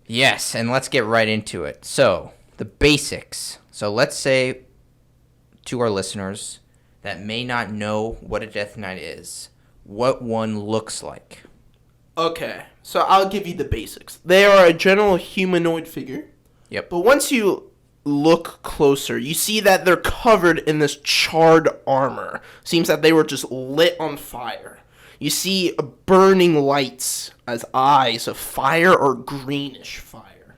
Yes, and let's get right into it. So, the basics. So, let's say to our listeners that may not know what a Death Knight is, what one looks like. Okay, so I'll give you the basics. They are a general humanoid figure. Yep. But once you look closer, you see that they're covered in this charred armor. Seems that they were just lit on fire. You see burning lights as eyes of fire or greenish fire.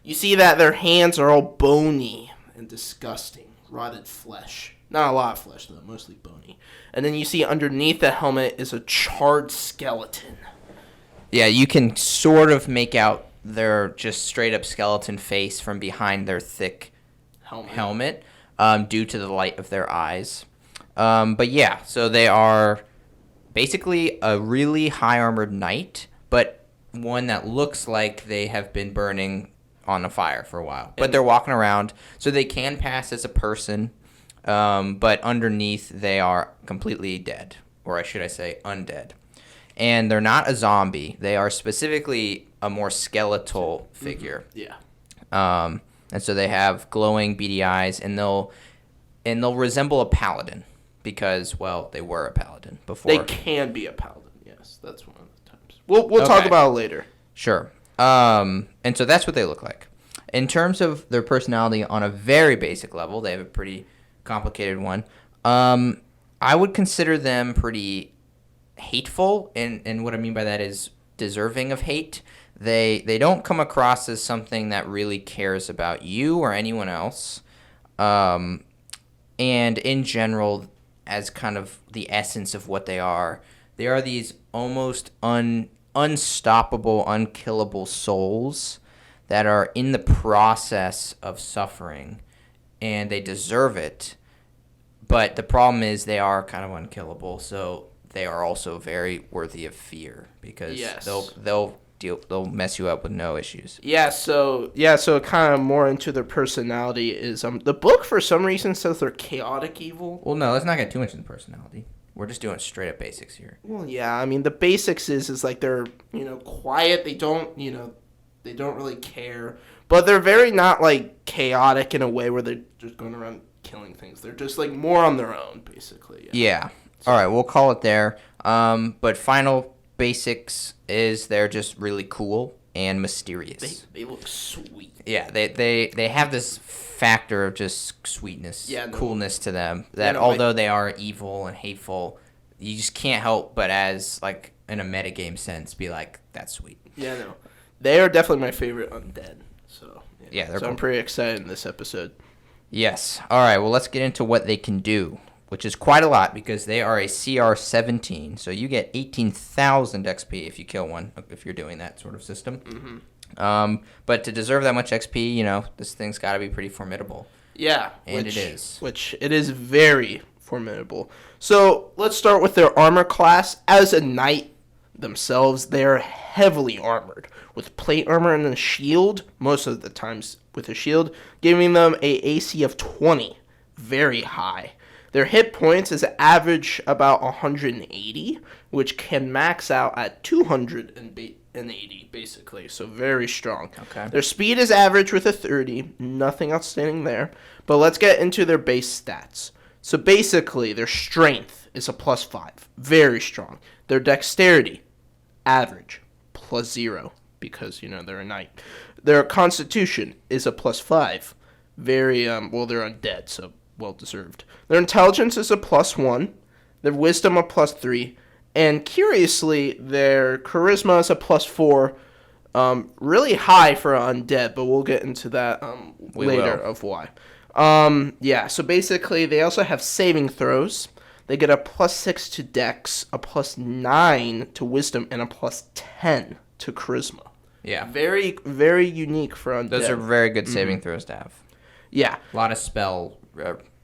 You see that their hands are all bony and disgusting, rotted flesh. Not a lot of flesh, though, mostly bony. And then you see underneath the helmet is a charred skeleton. Yeah, you can sort of make out their just straight up skeleton face from behind their thick helmet due to the light of their eyes. But yeah, so they are basically a really high armored knight, but one that looks like they have been burning on a fire for a while. But they're walking around, so they can pass as a person, but underneath they are completely dead, or should I say undead. And they're not a zombie. They are specifically a more skeletal figure. Yeah. And so they have glowing beady eyes, and they'll resemble a paladin because, well, they were a paladin before. They can be a paladin. Yes, that's one of the times. We'll talk about it later. Sure. And so that's what they look like. In terms of their personality on a very basic level, they have a pretty complicated one. I would consider them pretty hateful, and what I mean by that is deserving of hate. They don't come across as something that really cares about you or anyone else. And in general, as kind of the essence of what they are these almost unstoppable, unkillable souls that are in the process of suffering, and they deserve it. But the problem is they are kind of unkillable, so they are also very worthy of fear because they'll mess you up with no issues. So kind of more into their personality is the book for some reason says they're chaotic evil. Well, no, let's not get too much into personality. We're just doing straight up basics here. Well, yeah, I mean the basics is like they're quiet. They don't really care, but they're very not like chaotic in a way where they're just going around killing things. They're just like more on their own, basically. Yeah. All right, we'll call it there. But final basics is they're just really cool and mysterious. They look sweet. Yeah, they have this factor of just sweetness, coolness to them. That although they are evil and hateful, you just can't help but as like in a metagame sense be like, that's sweet. Yeah, no. They are definitely my favorite undead. So yeah, they're cool. I'm pretty excited in this episode. Yes. All right, well, let's get into what they can do, which is quite a lot because they are a CR 17. So you get 18,000 XP if you kill one, if you're doing that sort of system. Mm-hmm. But to deserve that much XP, this thing's got to be pretty formidable. Yeah. And it is. Which it is very formidable. So let's start with their armor class. As a knight themselves, they are heavily armored with plate armor and a shield, most of the times with a shield, giving them a AC of 20. Very high. Their hit points is average about 180, which can max out at 280, basically. So very strong. Okay. Their speed is average with a 30. Nothing outstanding there. But let's get into their base stats. So basically, their strength is a +5. Very strong. Their dexterity, average, +0. Because, they're a knight. Their constitution is a +5. Very, they're undead, so well-deserved. Their intelligence is a +1. Their wisdom a +3. And curiously, their charisma is a +4. Really high for undead, but we'll get into that later of why. So basically, they also have saving throws. They get a +6 to dex, a +9 to wisdom, and a +10 to charisma. Yeah. Very, very unique for undead. Those are very good saving throws to have. Yeah. A lot of spell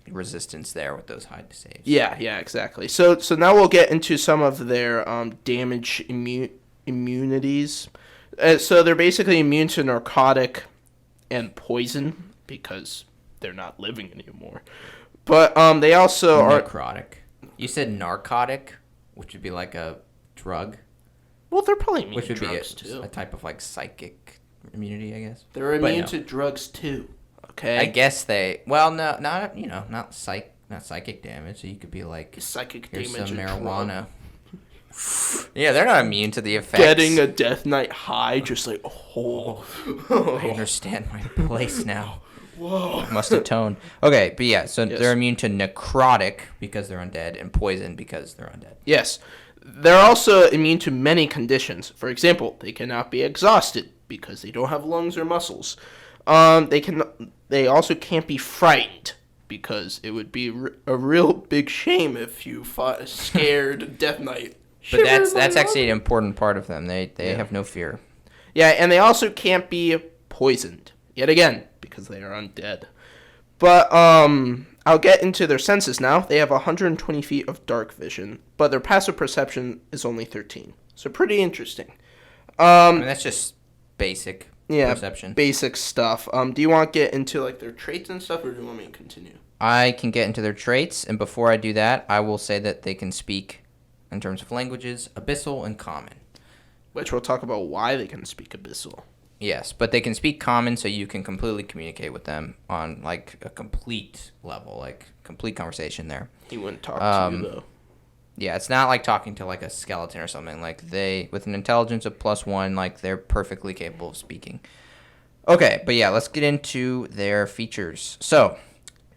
resistance there with those high saves. Yeah, exactly. So now we'll get into some of their damage immunities. So they're basically immune to narcotic and poison because they're not living anymore. But they also are... Necrotic. You said narcotic, which would be like a drug. Well, they're probably immune which would drugs be too. A type of like psychic immunity, I guess. They're But immune no. to drugs too. Okay. I guess they. Well, no, not psychic damage. So you could be like, Psychic here's damage some and marijuana. Yeah, they're not immune to the effects. Getting a Death Knight high, just like, oh. I understand my place now. Whoa. Must atone. Okay, but yeah, so Yes. they're immune to necrotic because they're undead, and poison because they're undead. Yes. They're also immune to many conditions. For example, they cannot be exhausted because they don't have lungs or muscles. They also can't be frightened because it would be a real big shame if you fought a scared Death Knight. But that's actually an important part of them. They have no fear. Yeah, and they also can't be poisoned. Yet again, because they are undead. But I'll get into their senses now. They have 120 feet of dark vision, but their passive perception is only 13. So pretty interesting. I mean, that's just basic perception. Basic stuff. Do you want to get into like their traits and stuff, or do you want me to continue? I can get into their traits, and before I do that, I will say that they can speak, in terms of languages, Abyssal and Common. Which we'll talk about why they can speak Abyssal. Yes, but they can speak Common, so you can completely communicate with them on like a complete level, like complete conversation there. He wouldn't talk to you though. Yeah, it's not like talking to like a skeleton or something. Like they, with an intelligence of +1, like they're perfectly capable of speaking. Okay, but yeah, let's get into their features. So,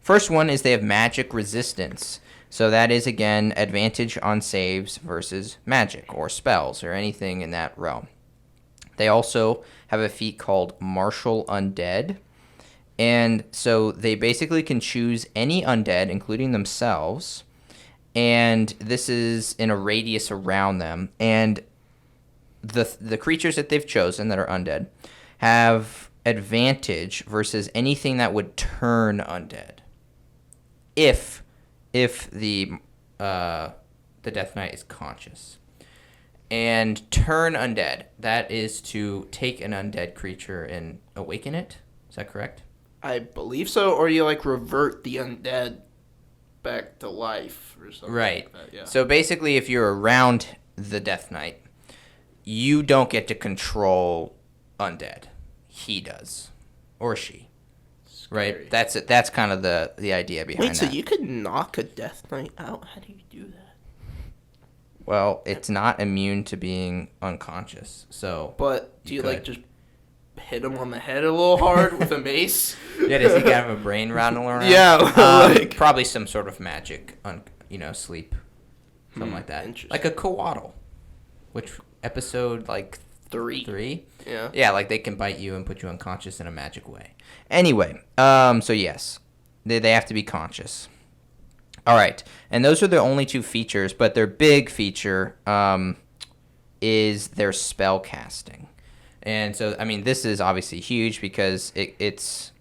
first one is they have magic resistance. So that is, again, advantage on saves versus magic or spells or anything in that realm. They also have a feat called Martial Undead. And so they basically can choose any undead, including themselves. And this is in a radius around them. And the creatures that they've chosen that are undead have advantage versus anything that would turn undead. If the Death Knight is conscious. And turn undead, that is to take an undead creature and awaken it. Is that correct? I believe so, or you like revert the undead back to life or something. Right. Like that, yeah. So basically, if you're around the Death Knight, you don't get to control undead. He does. Or she. Scary. Right? That's it. That's kind of the idea behind Wait, that. so you could knock a Death Knight out? How do you do that? Well, it's not immune to being unconscious. So But do you like could. just hit him on the head a little hard with a mace? Yeah, does he kind of a brain rattling around? Yeah, like probably some sort of magic, sleep, something like that. Interesting. Like a coatl, which episode like 3? Yeah. Yeah, like they can bite you and put you unconscious in a magic way. Anyway, so yes, they have to be conscious. All right, and those are the only two features, but their big feature is their spell casting. And so, I mean, this is obviously huge because it's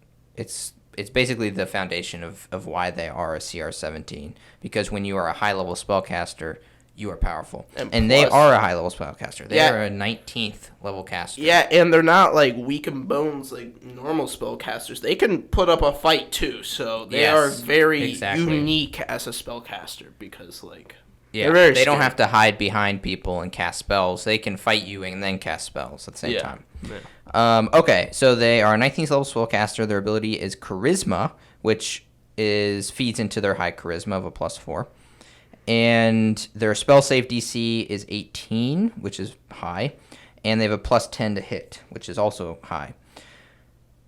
basically the foundation of why they are a CR17. Because when you are a high-level spellcaster, you are powerful. And they are a high-level spellcaster. They are a 19th level caster. Yeah, and they're not, like, weak in bones like normal spellcasters. They can put up a fight, too. So they are very unique as a spellcaster because, like, yeah, they don't have to hide behind people and cast spells. They can fight you and then cast spells at the same time. Yeah. Okay, so they are a 19th level spellcaster. Their ability is Charisma, which feeds into their high Charisma of a +4. And their spell save DC is 18, which is high. And they have a +10 to hit, which is also high.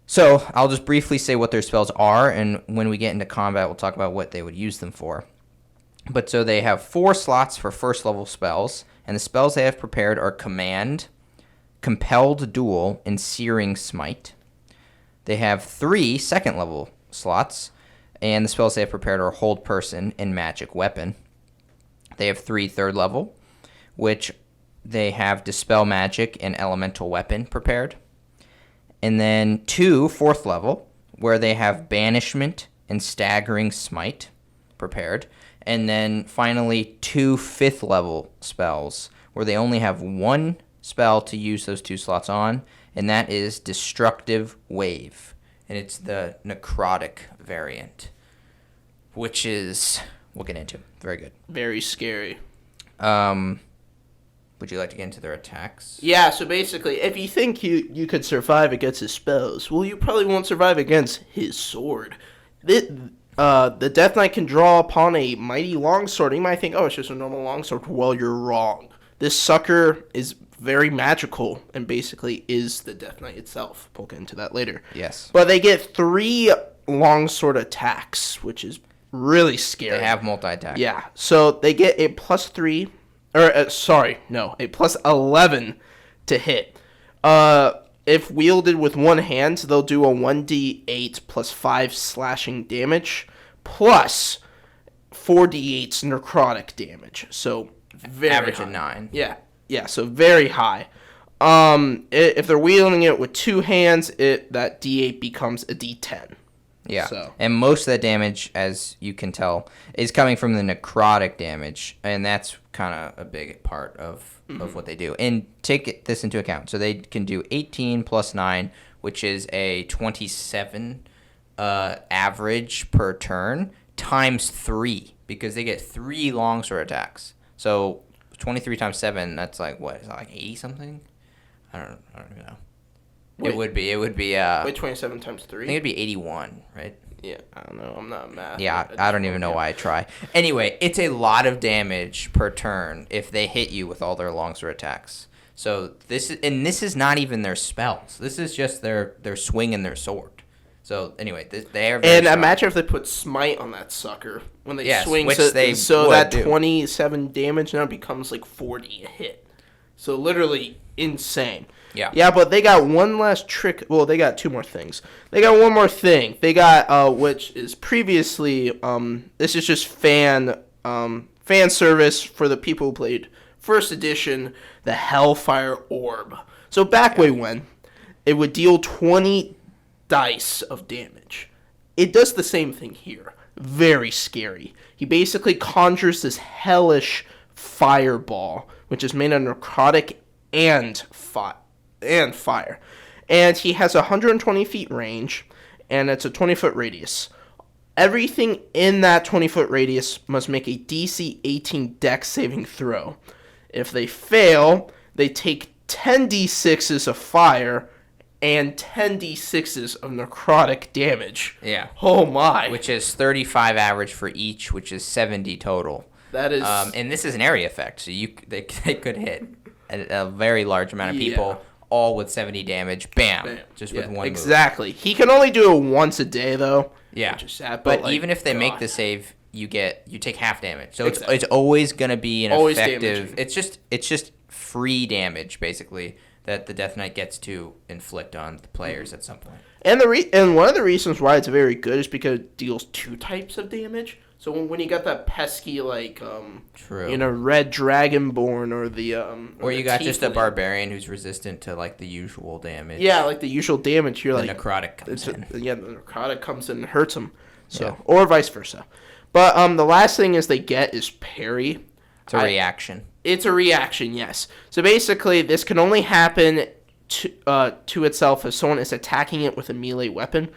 So I'll just briefly say what their spells are, and when we get into combat, we'll talk about what they would use them for. But so they have 4 slots for first level spells, and the spells they have prepared are Command, Compelled Duel, and Searing Smite. They have 3 second level slots, and the spells they have prepared are Hold Person and Magic Weapon. They have 3 third level, which they have Dispel Magic and Elemental Weapon prepared. And then 2 fourth level, where they have Banishment and Staggering Smite prepared. And then finally 2 fifth level spells, where they only have 1 spell to use those 2 slots on, and that is Destructive Wave. And it's the necrotic variant, which is... we'll get into. Very good. Very scary. Would you like to get into their attacks? Yeah, so basically, if you think you could survive against his spells, well, you probably won't survive against his sword. The Death Knight can draw upon a mighty longsword. You might think, oh, it's just a normal longsword. Well, you're wrong. This sucker is very magical and basically is the Death Knight itself. We'll get into that later. Yes. But they get 3 longsword attacks, which is really scary. They have multi-attack. Yeah, so they get a +3, or a +11 to hit. If wielded with one hand, they'll do a 1d8 +5 slashing damage, plus 4d8 necrotic damage. So very average high. of 9. Yeah, so very high. If they're wielding it with 2 hands, that d8 becomes a d10. Yeah, So. and most of that damage, as you can tell, is coming from the necrotic damage, and that's kind of a big part of what they do. And take this into account. So they can do 18 plus 9, which is a 27 average per turn, times 3, because they get 3 longsword attacks. So 23 times 7, that's like, what, is that like 80 something? I don't even know. Wait. It would be. Wait, 27 times 3? I think it'd be 81, right? Yeah, I don't know. I'm not math. Yeah, I don't even know why I try. Anyway, it's a lot of damage per turn if they hit you with all their longsword attacks. So this is not even their spells. This is just their swing and their sword. So anyway, they are very strong. imagine if they put smite on that sucker when they swing, which so, they so would that do. 27 damage now becomes like 40 a hit. So literally insane. Yeah. Yeah, but they got one last trick. Well, they got 2 more things. They got one more thing. They got which is previously this is just fan service for the people who played first edition, the Hellfire Orb. So back way when it would deal 20 dice of damage. It does the same thing here. Very scary. He basically conjures this hellish fireball, which is made of necrotic and fire. And he has 120 feet range, and it's a 20-foot radius. Everything in that 20-foot radius must make a DC 18 dex saving throw. If they fail, they take 10d6s of fire and 10d6s of necrotic damage. Yeah. Oh my. Which is 35 average for each, which is 70 total. That is... and this is an area effect, so they could hit a very large amount of people, all with 70 damage. Bam. Just with one move. Exactly. He can only do it once a day, though. Yeah. Which is sad, but like, even if they make God. the save, you take half damage. So Exactly. it's always going to be an Always effective... damaging. It's just free damage, basically, that the Death Knight gets to inflict on the players at some point. And one of the reasons why it's very good is because it deals 2 types of damage. So when you got that pesky, like, True. red dragonborn or the... or you got just a tiefling. barbarian who's resistant to, like, the usual damage. Yeah, like the usual damage. You're The like... necrotic comes in. Yeah, the necrotic comes in and hurts them. So, or vice versa. But the last thing is they get is parry. It's a reaction. It's a reaction, yes. So basically, this can only happen to itself if someone is attacking it with a melee weapon.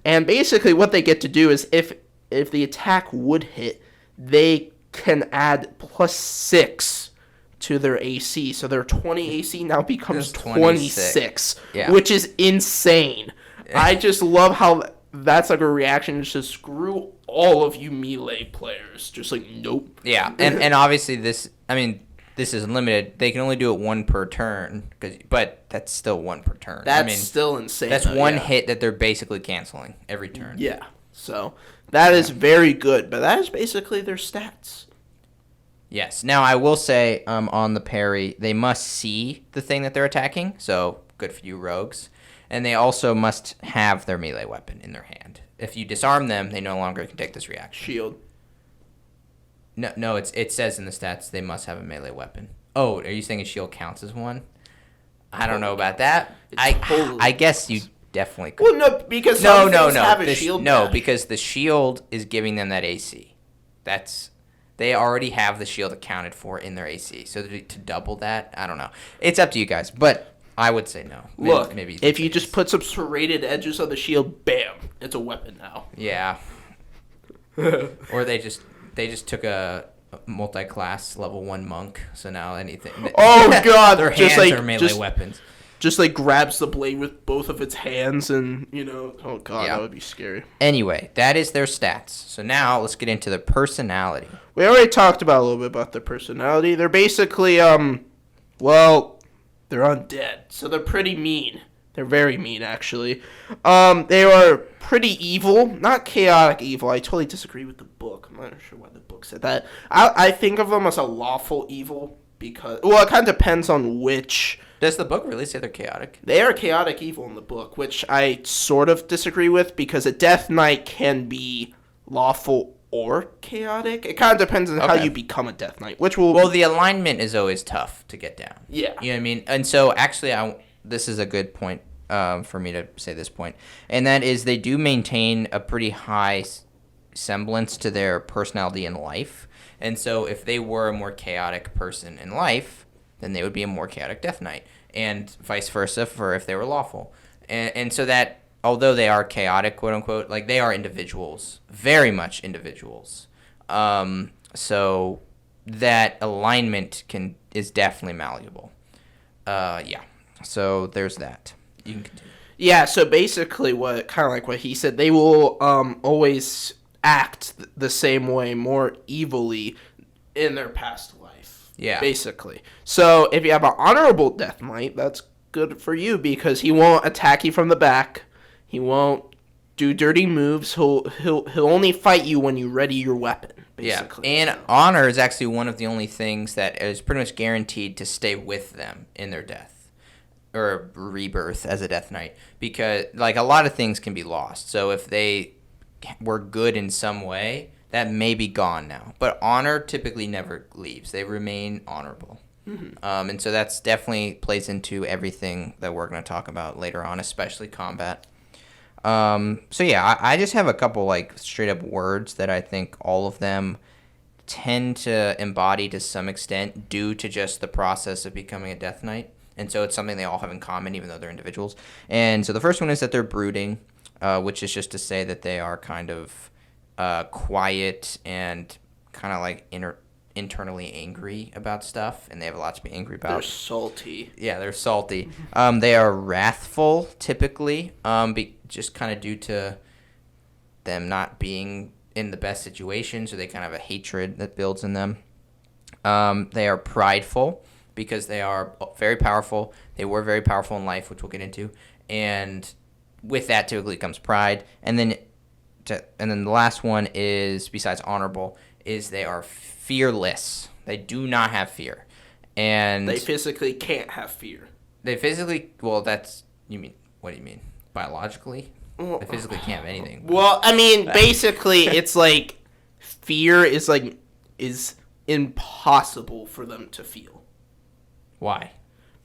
And basically, what they get to do is if the attack would hit, they can add +6 to their AC. So their 20 AC now becomes 26, which is insane. I just love how that's like a reaction. It's just screw all of you melee players. Just like, nope. Yeah, and obviously this is limited. They can only do it 1 per turn, but that's still 1 per turn. That's still insane. That's one hit that they're basically canceling every turn. Yeah, so that is very good, but that is basically their stats. Yes. Now, I will say on the parry, they must see the thing that they're attacking, so good for you rogues. And they also must have their melee weapon in their hand. If you disarm them, they no longer can take this reaction. Shield. No, it says in the stats they must have a melee weapon. Oh, are you saying a shield counts as one? I don't know about that. I guess you definitely could. Well, no, because some things have a shield dash. Because the shield is giving them that AC. They already have the shield accounted for in their AC. So to double that, I don't know. It's up to you guys, but I would say no. Look, maybe if you just put some serrated edges on the shield, bam, it's a weapon now. Yeah. Or they just took a multi-class level 1 monk. So now anything. Oh god, their just hands like are melee weapons. just like grabs the blade with both of its hands, and oh god, Yeah. that would be scary. Anyway, that is their stats. So now let's get into the personality. We already talked about a little bit about their personality. They're basically well, they're undead, so they're pretty mean. They're very mean, actually. They are pretty evil, not chaotic evil. I totally disagree with the book. I'm not sure why the book said that. I think of them as a lawful evil because, well, it kind of depends on which. Does the book really say they're chaotic? They are chaotic evil in the book, which I sort of disagree with because a Death Knight can be lawful or chaotic. It kind of depends on how you become a Death Knight, which will. Well, the alignment is always tough to get down. Yeah. You know what I mean? And so actually, this is a good point for me to say this point, and that is they do maintain a pretty high semblance to their personality in life. And so if they were a more chaotic person in life, then they would be a more chaotic Death Knight, and vice versa for if they were lawful. And so that, although they are chaotic, quote unquote, like they are individuals, very much individuals. So that alignment is definitely malleable. Yeah. So there's that. You can continue. Yeah, so basically what he said, they will always act the same way, more evilly in their past life. Yeah. Basically. So if you have an honorable Death Knight, that's good for you because he won't attack you from the back. He won't do dirty moves. He'll only fight you when you ready your weapon. Basically. Yeah. And honor is actually one of the only things that is pretty much guaranteed to stay with them in their death or rebirth as a Death Knight, because like a lot of things can be lost. So if they were good in some way, that may be gone now. But honor typically never leaves. They remain honorable. Mm-hmm. And so that's definitely plays into everything that we're going to talk about later on, especially combat. So yeah, I just have a couple like straight up words that I think all of them tend to embody to some extent due to just the process of becoming a Death Knight. And so it's something they all have in common, even though they're individuals. And so the first one is that they're brooding, which is just to say that they are kind of quiet and kind of like internally angry about stuff, and they have a lot to be angry about. They're salty. Yeah, they're salty. They are wrathful, typically, just kind of due to them not being in the best situation, so they kind of have a hatred that builds in them. They are prideful because they are very powerful. They were very powerful in life, which we'll get into, and with that typically comes pride. And then the last one is, besides honorable, is they are fearless. They do not have fear. And they physically can't have fear. They physically, well, what do you mean? Biologically? They physically can't have anything. Well, I mean, basically, it's like fear is impossible for them to feel. Why?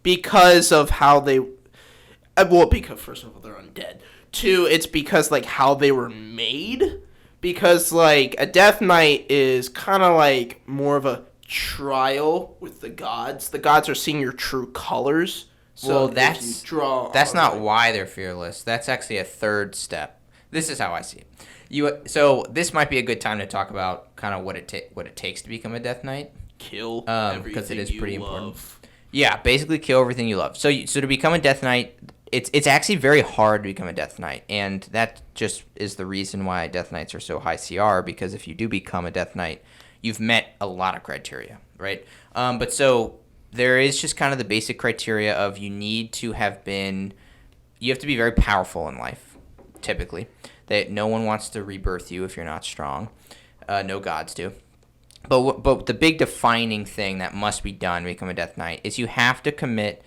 Because of how they, well, because first of all, they're undead. Two, it's because, like, how they were made. Because, like, a Death Knight is kind of, like, more of a trial with the gods. The gods are seeing your true colors. So well, that's not why they're fearless. That's actually a third step. This is how I see it. So this might be a good time to talk about kind of what it takes to become a Death Knight. Kill everything because it is pretty love. Important. Yeah, basically kill everything you love. So to become a Death Knight, it's actually very hard to become a Death Knight, and that just is the reason why Death Knights are so high CR, because if you do become a Death Knight, you've met a lot of criteria, right? But so there is just kind of the basic criteria of you have to be very powerful in life, typically. That no one wants to rebirth you if you're not strong. No gods do. But the big defining thing that must be done to become a Death Knight is you have to commit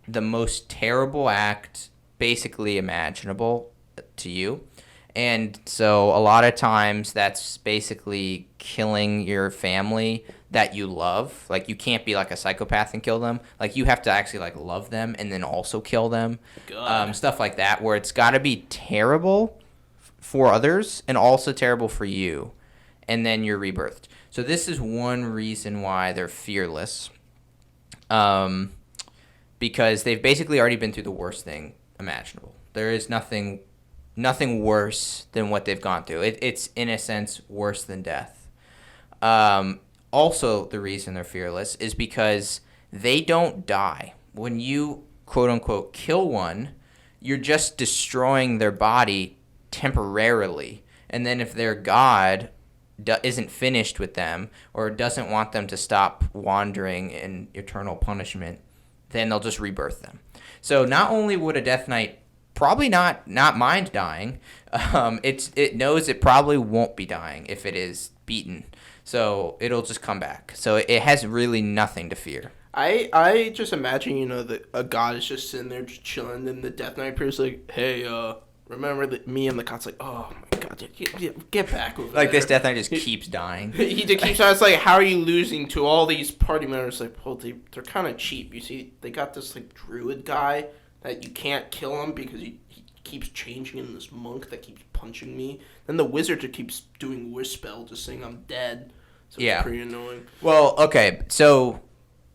the most terrible act basically imaginable to you. And so a lot of times that's basically killing your family that you love. Like, you can't be like a psychopath and kill them. Like, you have to actually like love them and then also kill them. Stuff like that, where it's got to be terrible for others and also terrible for you. And then you're rebirthed. So this is one reason why they're fearless. Because they've basically already been through the worst thing imaginable. There is nothing worse than what they've gone through. It's in a sense worse than death. also the reason they're fearless is because they don't die. When you quote unquote kill one, you're just destroying their body temporarily. And then if their god isn't finished with them or doesn't want them to stop wandering in eternal punishment, then they'll just rebirth them. So not only would a Death Knight probably not mind dying, it knows it probably won't be dying if it is beaten. So it'll just come back. So it has really nothing to fear. I just imagine, that a god is just sitting there just chilling, and the Death Knight appears like, hey, remember that me and the god's like, oh my god, get back over Like there. this Death Knight just keeps dying. He just keeps on. It's like, how are you losing to all these party members? Like, well, they're kind of cheap. You see, they got this like druid guy that you can't kill him because he keeps changing into this monk that keeps punching me. Then the wizard just keeps doing wish spell, just saying I'm dead. So it's pretty annoying. Well, okay, so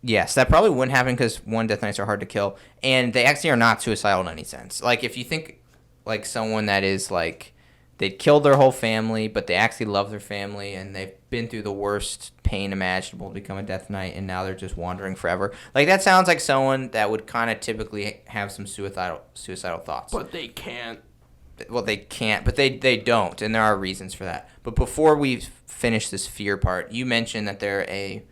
yes, that probably wouldn't happen because one, Death Knights are hard to kill, and they actually are not suicidal in any sense. Like if you think like someone that is like they'd killed their whole family, but they actually love their family and they've been through the worst pain imaginable to become a Death Knight, and now they're just wandering forever. Like that sounds like someone that would kind of typically have some suicidal thoughts. But they can't. Well, they can't, but they don't, and there are reasons for that. But before we finish this fear part, you mentioned that they're a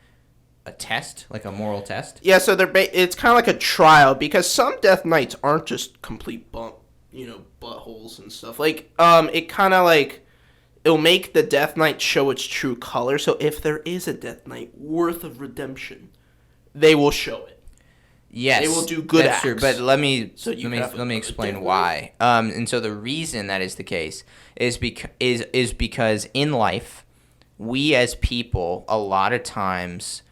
test, like a moral test. Yeah, so it's kind of like a trial because some Death Knights aren't just complete buttholes and stuff. Like, it kind of like it'll make the Death Knight show its true color. So if there is a Death Knight worth of redemption, they will show it. Yes, they will do good acts. True, but let me explain why. And so the reason that is the case is because in life, we as people a lot of times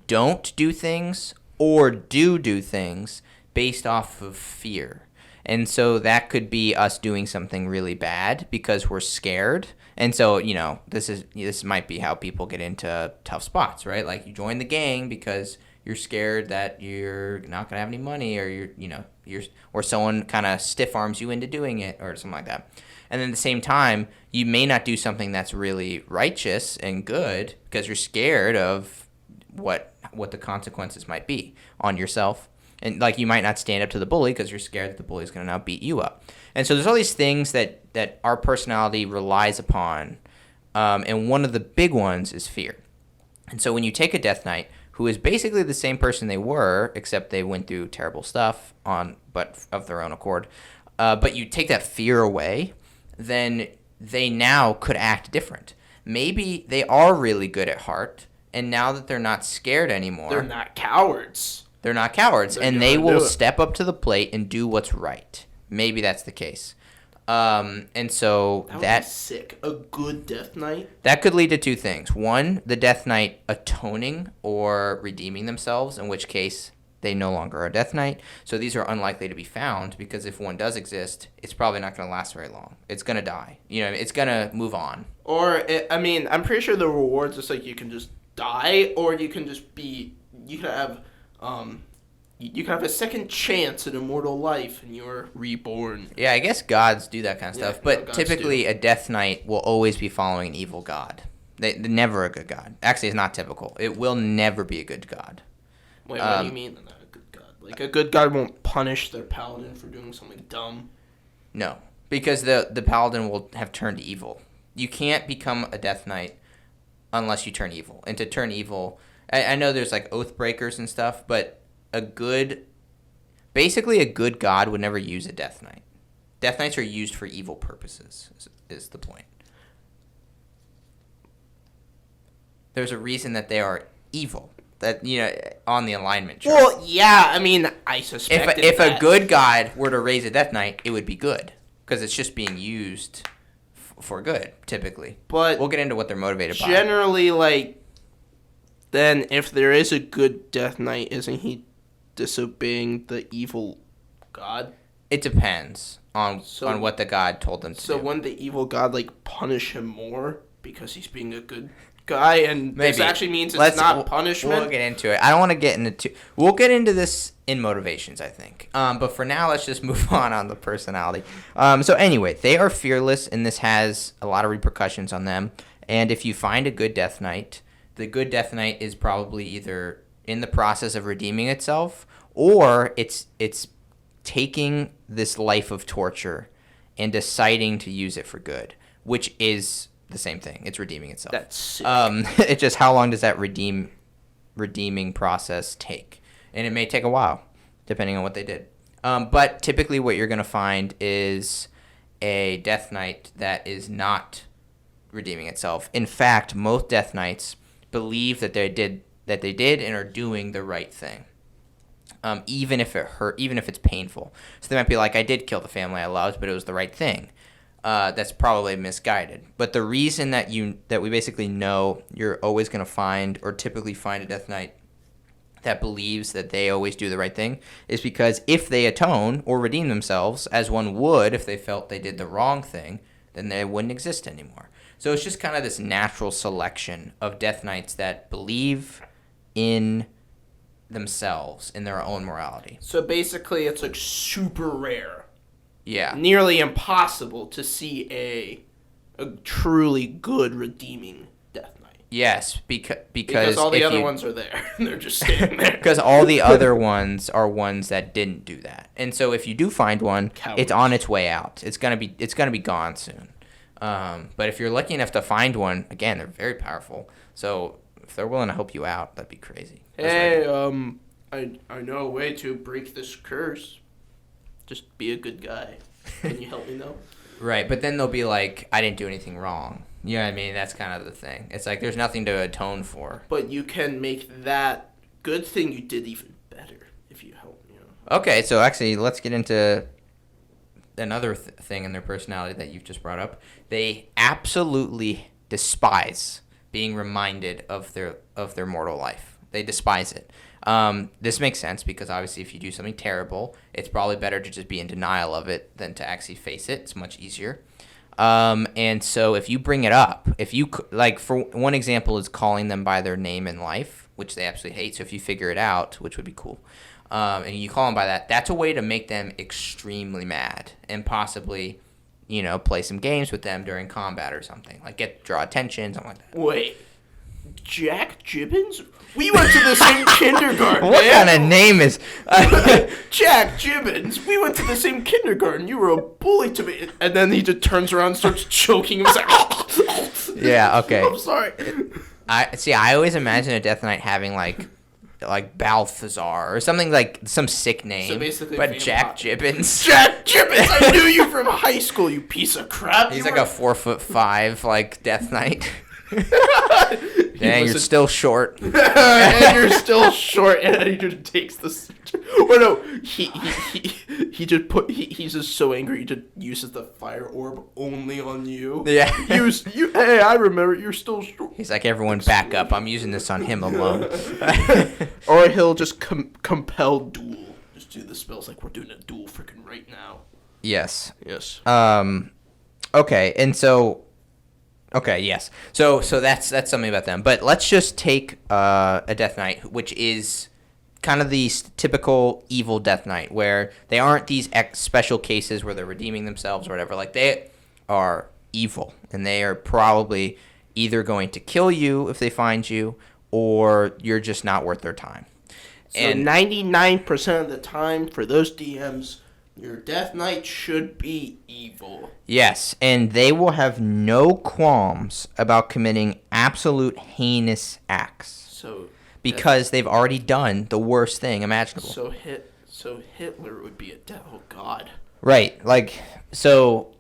don't do things or do things based off of fear. And so that could be us doing something really bad because we're scared. And so, this might be how people get into tough spots, right? Like you join the gang because you're scared that you're not going to have any money, or or someone kind of stiff arms you into doing it or something like that. And then at the same time, you may not do something that's really righteous and good because you're scared of what the consequences might be on yourself. And like you might not stand up to the bully because you're scared that the bully's going to now beat you up. And so there's all these things that our personality relies upon. And one of the big ones is fear. And so when you take a Death Knight who is basically the same person they were, except they went through terrible stuff but of their own accord, but you take that fear away, then they now could act different. Maybe they are really good at heart, and now that they're not scared anymore, they're not cowards. And they will step up to the plate and do what's right. Maybe that's the case. And so that would be sick. A good Death Knight. That could lead to two things. One, the Death Knight atoning or redeeming themselves, in which case they no longer are a Death Knight. So these are unlikely to be found because if one does exist, it's probably not going to last very long. It's going to die. It's going to move on. Or, I'm pretty sure the rewards is like you can just die, or you can just be, you can have a second chance at immortal life and you're reborn. Yeah, I guess gods do that kind of stuff. But typically a Death Knight will always be following an evil god. They're never a good god. Actually, it's not typical. It will never be a good god. Wait, what do you mean they're not a good god? Like, a good god won't punish their paladin for doing something dumb? No, because the paladin will have turned evil. You can't become a Death Knight unless you turn evil. And to turn evil, I know there's like oath breakers and stuff, but basically a good god would never use a Death Knight. Death Knights are used for evil purposes, is the point. There's a reason that they are evil, that on the alignment chart. Well, yeah, I suspect if a good god were to raise a Death Knight, it would be good because it's just being used for good, typically. But we'll get into what they're motivated by. Generally, then if there is a good Death Knight, isn't he disobeying the evil god? It depends on what the god told them to do. So wouldn't the evil god punish him more because he's being a good guy, and maybe. This actually means it's not punishment? We'll get into it. I don't want to get into we'll get into this in motivations, I think. But for now, let's just move on the personality. So anyway, they are fearless, and this has a lot of repercussions on them. And if you find a good Death Knight, the good Death Knight is probably either in the process of redeeming itself, or it's taking this life of torture and deciding to use it for good, which is the same thing. It's redeeming itself. That's sick. It's just how long does that redeeming process take? And it may take a while, depending on what they did. But typically what you're going to find is a Death Knight that is not redeeming itself. In fact, most Death Knights believe that they did and are doing the right thing. Even if it hurt, even if it's painful. So they might be like, I did kill the family I loved, but it was the right thing. That's probably misguided. But the reason that we basically know you're always going to find, or typically find, a Death Knight that believes that they always do the right thing is because if they atone or redeem themselves, as one would if they felt they did the wrong thing, then they wouldn't exist anymore. So it's just kind of this natural selection of Death Knights that believe in themselves, in their own morality. So basically, it's like super rare. Yeah. Nearly impossible to see a truly good redeeming Death Knight. Yes, because all the other ones are there. They're just standing there. Because all the other ones are ones that didn't do that. And so if you do find one, Cowards. It's on its way out. It's gonna be gone soon. But if you're lucky enough to find one, again, they're very powerful. So if they're willing to help you out, that'd be crazy. Hey, I know a way to break this curse. Just be a good guy. Can you help me though? Right, but then they'll be like, I didn't do anything wrong. You know what I mean? That's kind of the thing. It's like there's nothing to atone for. But you can make that good thing you did even better if you help me out. Okay, so actually, let's get into another thing in their personality that you've just brought up. They absolutely despise being reminded of their mortal life. They despise it. This makes sense because obviously if you do something terrible, it's probably better to just be in denial of it than to actually face it. It's much easier. And so if you bring it up, for one example is calling them by their name in life, which they absolutely hate. So if you figure it out, which would be cool, and you call them by that, that's a way to make them extremely mad and possibly, play some games with them during combat or something, like draw attention, something like that. Wait, Jack Gibbons? We went to the same kindergarten. What kind of name is Jack Gibbons? We went to the same kindergarten. You were a bully to me. And then he just turns around and starts choking himself. Yeah, okay. I'm sorry. I always imagine a Death Knight having like Balthazar or something, like some sick name. So basically, but Jack Gibbons. Jack Gibbons! I knew you from high school, you piece of crap. He's like a 4'5" Death Knight. Dang, you're still short. And you're still short, and he just takes the. Well, no, he's just so angry. He just uses the fire orb only on you. Yeah. Hey, I remember. You're still short. He's like, everyone, back up. I'm using this on him alone. Or he'll just compel duel. Just do the spells like we're doing a duel freaking right now. Yes. Yes. Okay, and so. Okay, yes. So that's something about them. But let's just take a Death Knight, which is kind of the typical evil Death Knight, where they aren't these special cases where they're redeeming themselves or whatever. Like, they are evil, and they are probably either going to kill you if they find you, or you're just not worth their time. So and 99% of the time for those DMs, your Death Knight should be evil. Yes, and they will have no qualms about committing absolute heinous acts. Because they've already done the worst thing imaginable. So Hitler would be oh God. Right, so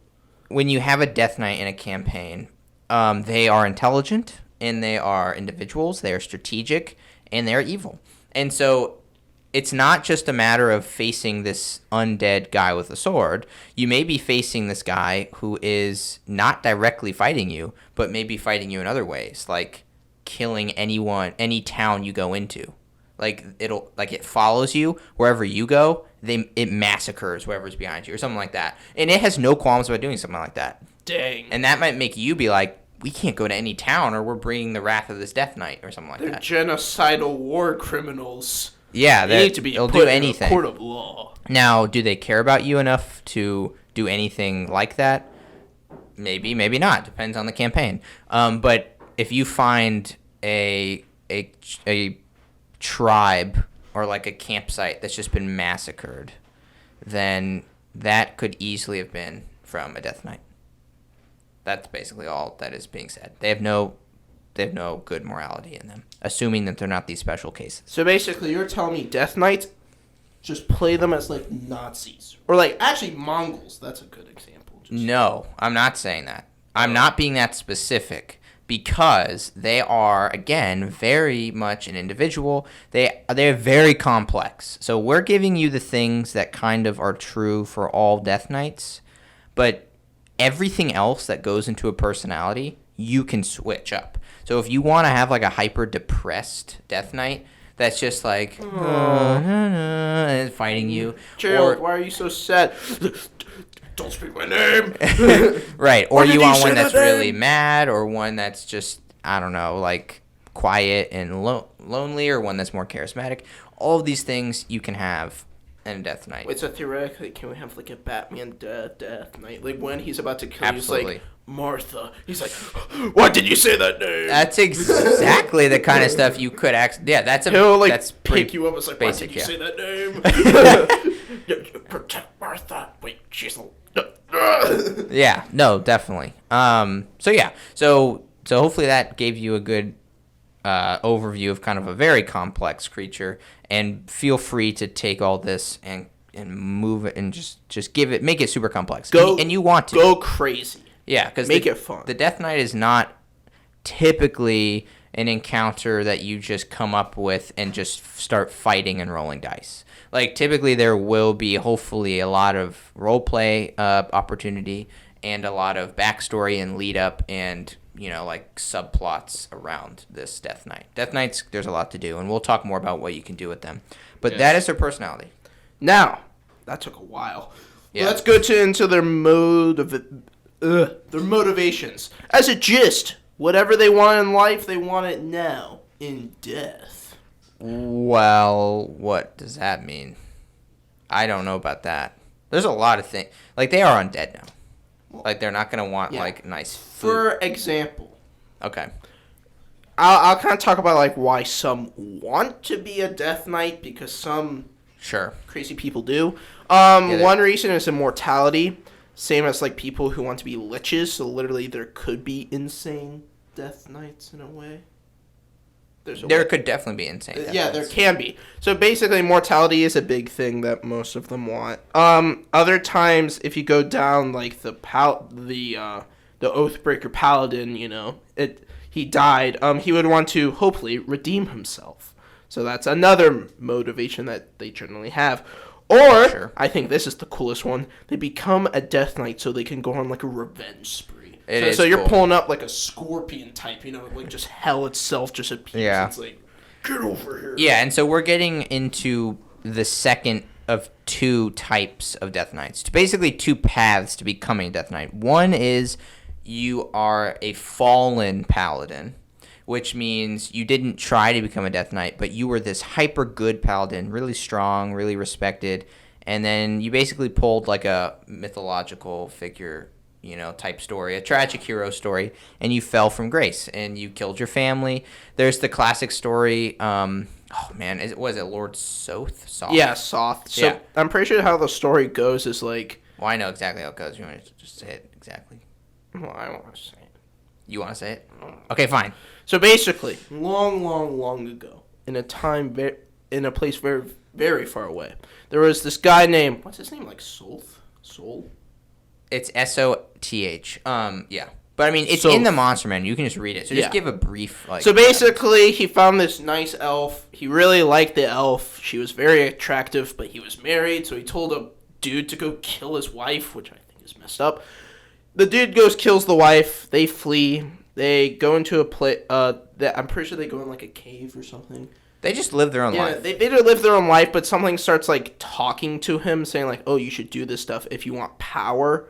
when you have a Death Knight in a campaign, they are intelligent, and they are individuals, they are strategic, and they are evil. And so it's not just a matter of facing this undead guy with a sword. You may be facing this guy who is not directly fighting you, but maybe fighting you in other ways, like killing any town you go into. It follows you wherever you go. It massacres whoever's behind you or something like that. And it has no qualms about doing something like that. Dang. And that might make you be like, we can't go to any town or we're bringing the wrath of this Death Knight or something like They're that. genocidal war criminals. Yeah, they need to be put in a court of law. Now, do they care about you enough to do anything like that? Maybe, maybe not. Depends on the campaign. But if you find a tribe or like a campsite that's just been massacred, then that could easily have been from a Death Knight. That's basically all that is being said. They have no good morality in them, assuming that they're not these special cases. So basically, you're telling me Death Knights, just play them as like Nazis or like actually Mongols. That's a good example. No, I'm not saying that. I'm not being that specific. Because they are, again, very much an individual. They're very complex. So we're giving you the things that kind of are true for all Death Knights. But everything else that goes into a personality, you can switch up. So if you want to have like a hyper-depressed Death Knight that's just like, and fighting you. Gerald, why are you so sad? Don't speak my name. Right. Or you want one that's really mad, or one that's just, I don't know, like quiet and lonely, or one that's more charismatic. All of these things you can have in a Death Knight. Wait, so theoretically, can we have like a Batman Death Knight? Like when he's about to kill you, he's like, Martha. He's like, why did you say that name? That's exactly the kind of stuff you could yeah, he'll like that's pick you up. It's like, basic, why did you say that name? Protect Martha. Wait, she's yeah, no, definitely. So hopefully that gave you a good overview of kind of a very complex creature, and feel free to take all this and move it and just make it super complex. And you want to go crazy. Yeah, because make it fun. The Death Knight is not typically an encounter that you just come up with and just start fighting and rolling dice. Like, typically there will be, hopefully, a lot of roleplay opportunity and a lot of backstory and lead up and, like subplots around this Death Knight. Death Knights, there's a lot to do, and we'll talk more about what you can do with them. But that is their personality. Now, that took a while. Yeah. Let's go into their their motivations. As a gist, whatever they want in life, they want it now in death. Well, what does that mean? I don't know about that. There's a lot of things. Like, they are undead now. Like, they're not going to want, like, nice food. For example. Okay. I'll kind of talk about, like, why some want to be a Death Knight, because some crazy people do. One reason is immortality. Same as, like, people who want to be liches. So, literally, there could be insane Death Knights in a way. There could definitely be insane Death Knights. There can be. So basically, mortality is a big thing that most of them want. Other times, if you go down like the Oathbreaker Paladin, he died. He would want to hopefully redeem himself. So that's another motivation that they generally have. Or I think this is the coolest one. They become a Death Knight so they can go on like a revenge spree. So you're pulling up like a scorpion type, like just hell itself just appears. Yeah. It's like, get over here. Yeah, and so we're getting into the second of two types of Death Knights. Basically, two paths to becoming a Death Knight. One is you are a fallen paladin, which means you didn't try to become a Death Knight, but you were this hyper good paladin, really strong, really respected, and then you basically pulled like a mythological figure type story, a tragic hero story, and you fell from grace, and you killed your family. There's the classic story, was it Lord Soth? Yeah, Soth. So I'm pretty sure how the story goes is like... Well, I know exactly how it goes. You want to just say it exactly? Well, I want to say it. You want to say it? Okay, fine. So basically, long ago, in a time, in a place very, very far away, there was this guy named... What's his name? Like Soul? It's Soth. Yeah. But, I mean, it's in the Monster Manual. You can just read it. So just give a brief, So, basically, he found this nice elf. He really liked the elf. She was very attractive, but he was married. So, he told a dude to go kill his wife, which I think is messed up. The dude kills the wife. They flee. They go into a place. I'm pretty sure they go in, like, a cave or something. They just live their own life. Yeah, they live their own life, but something starts, like, talking to him, saying, like, oh, you should do this stuff if you want power.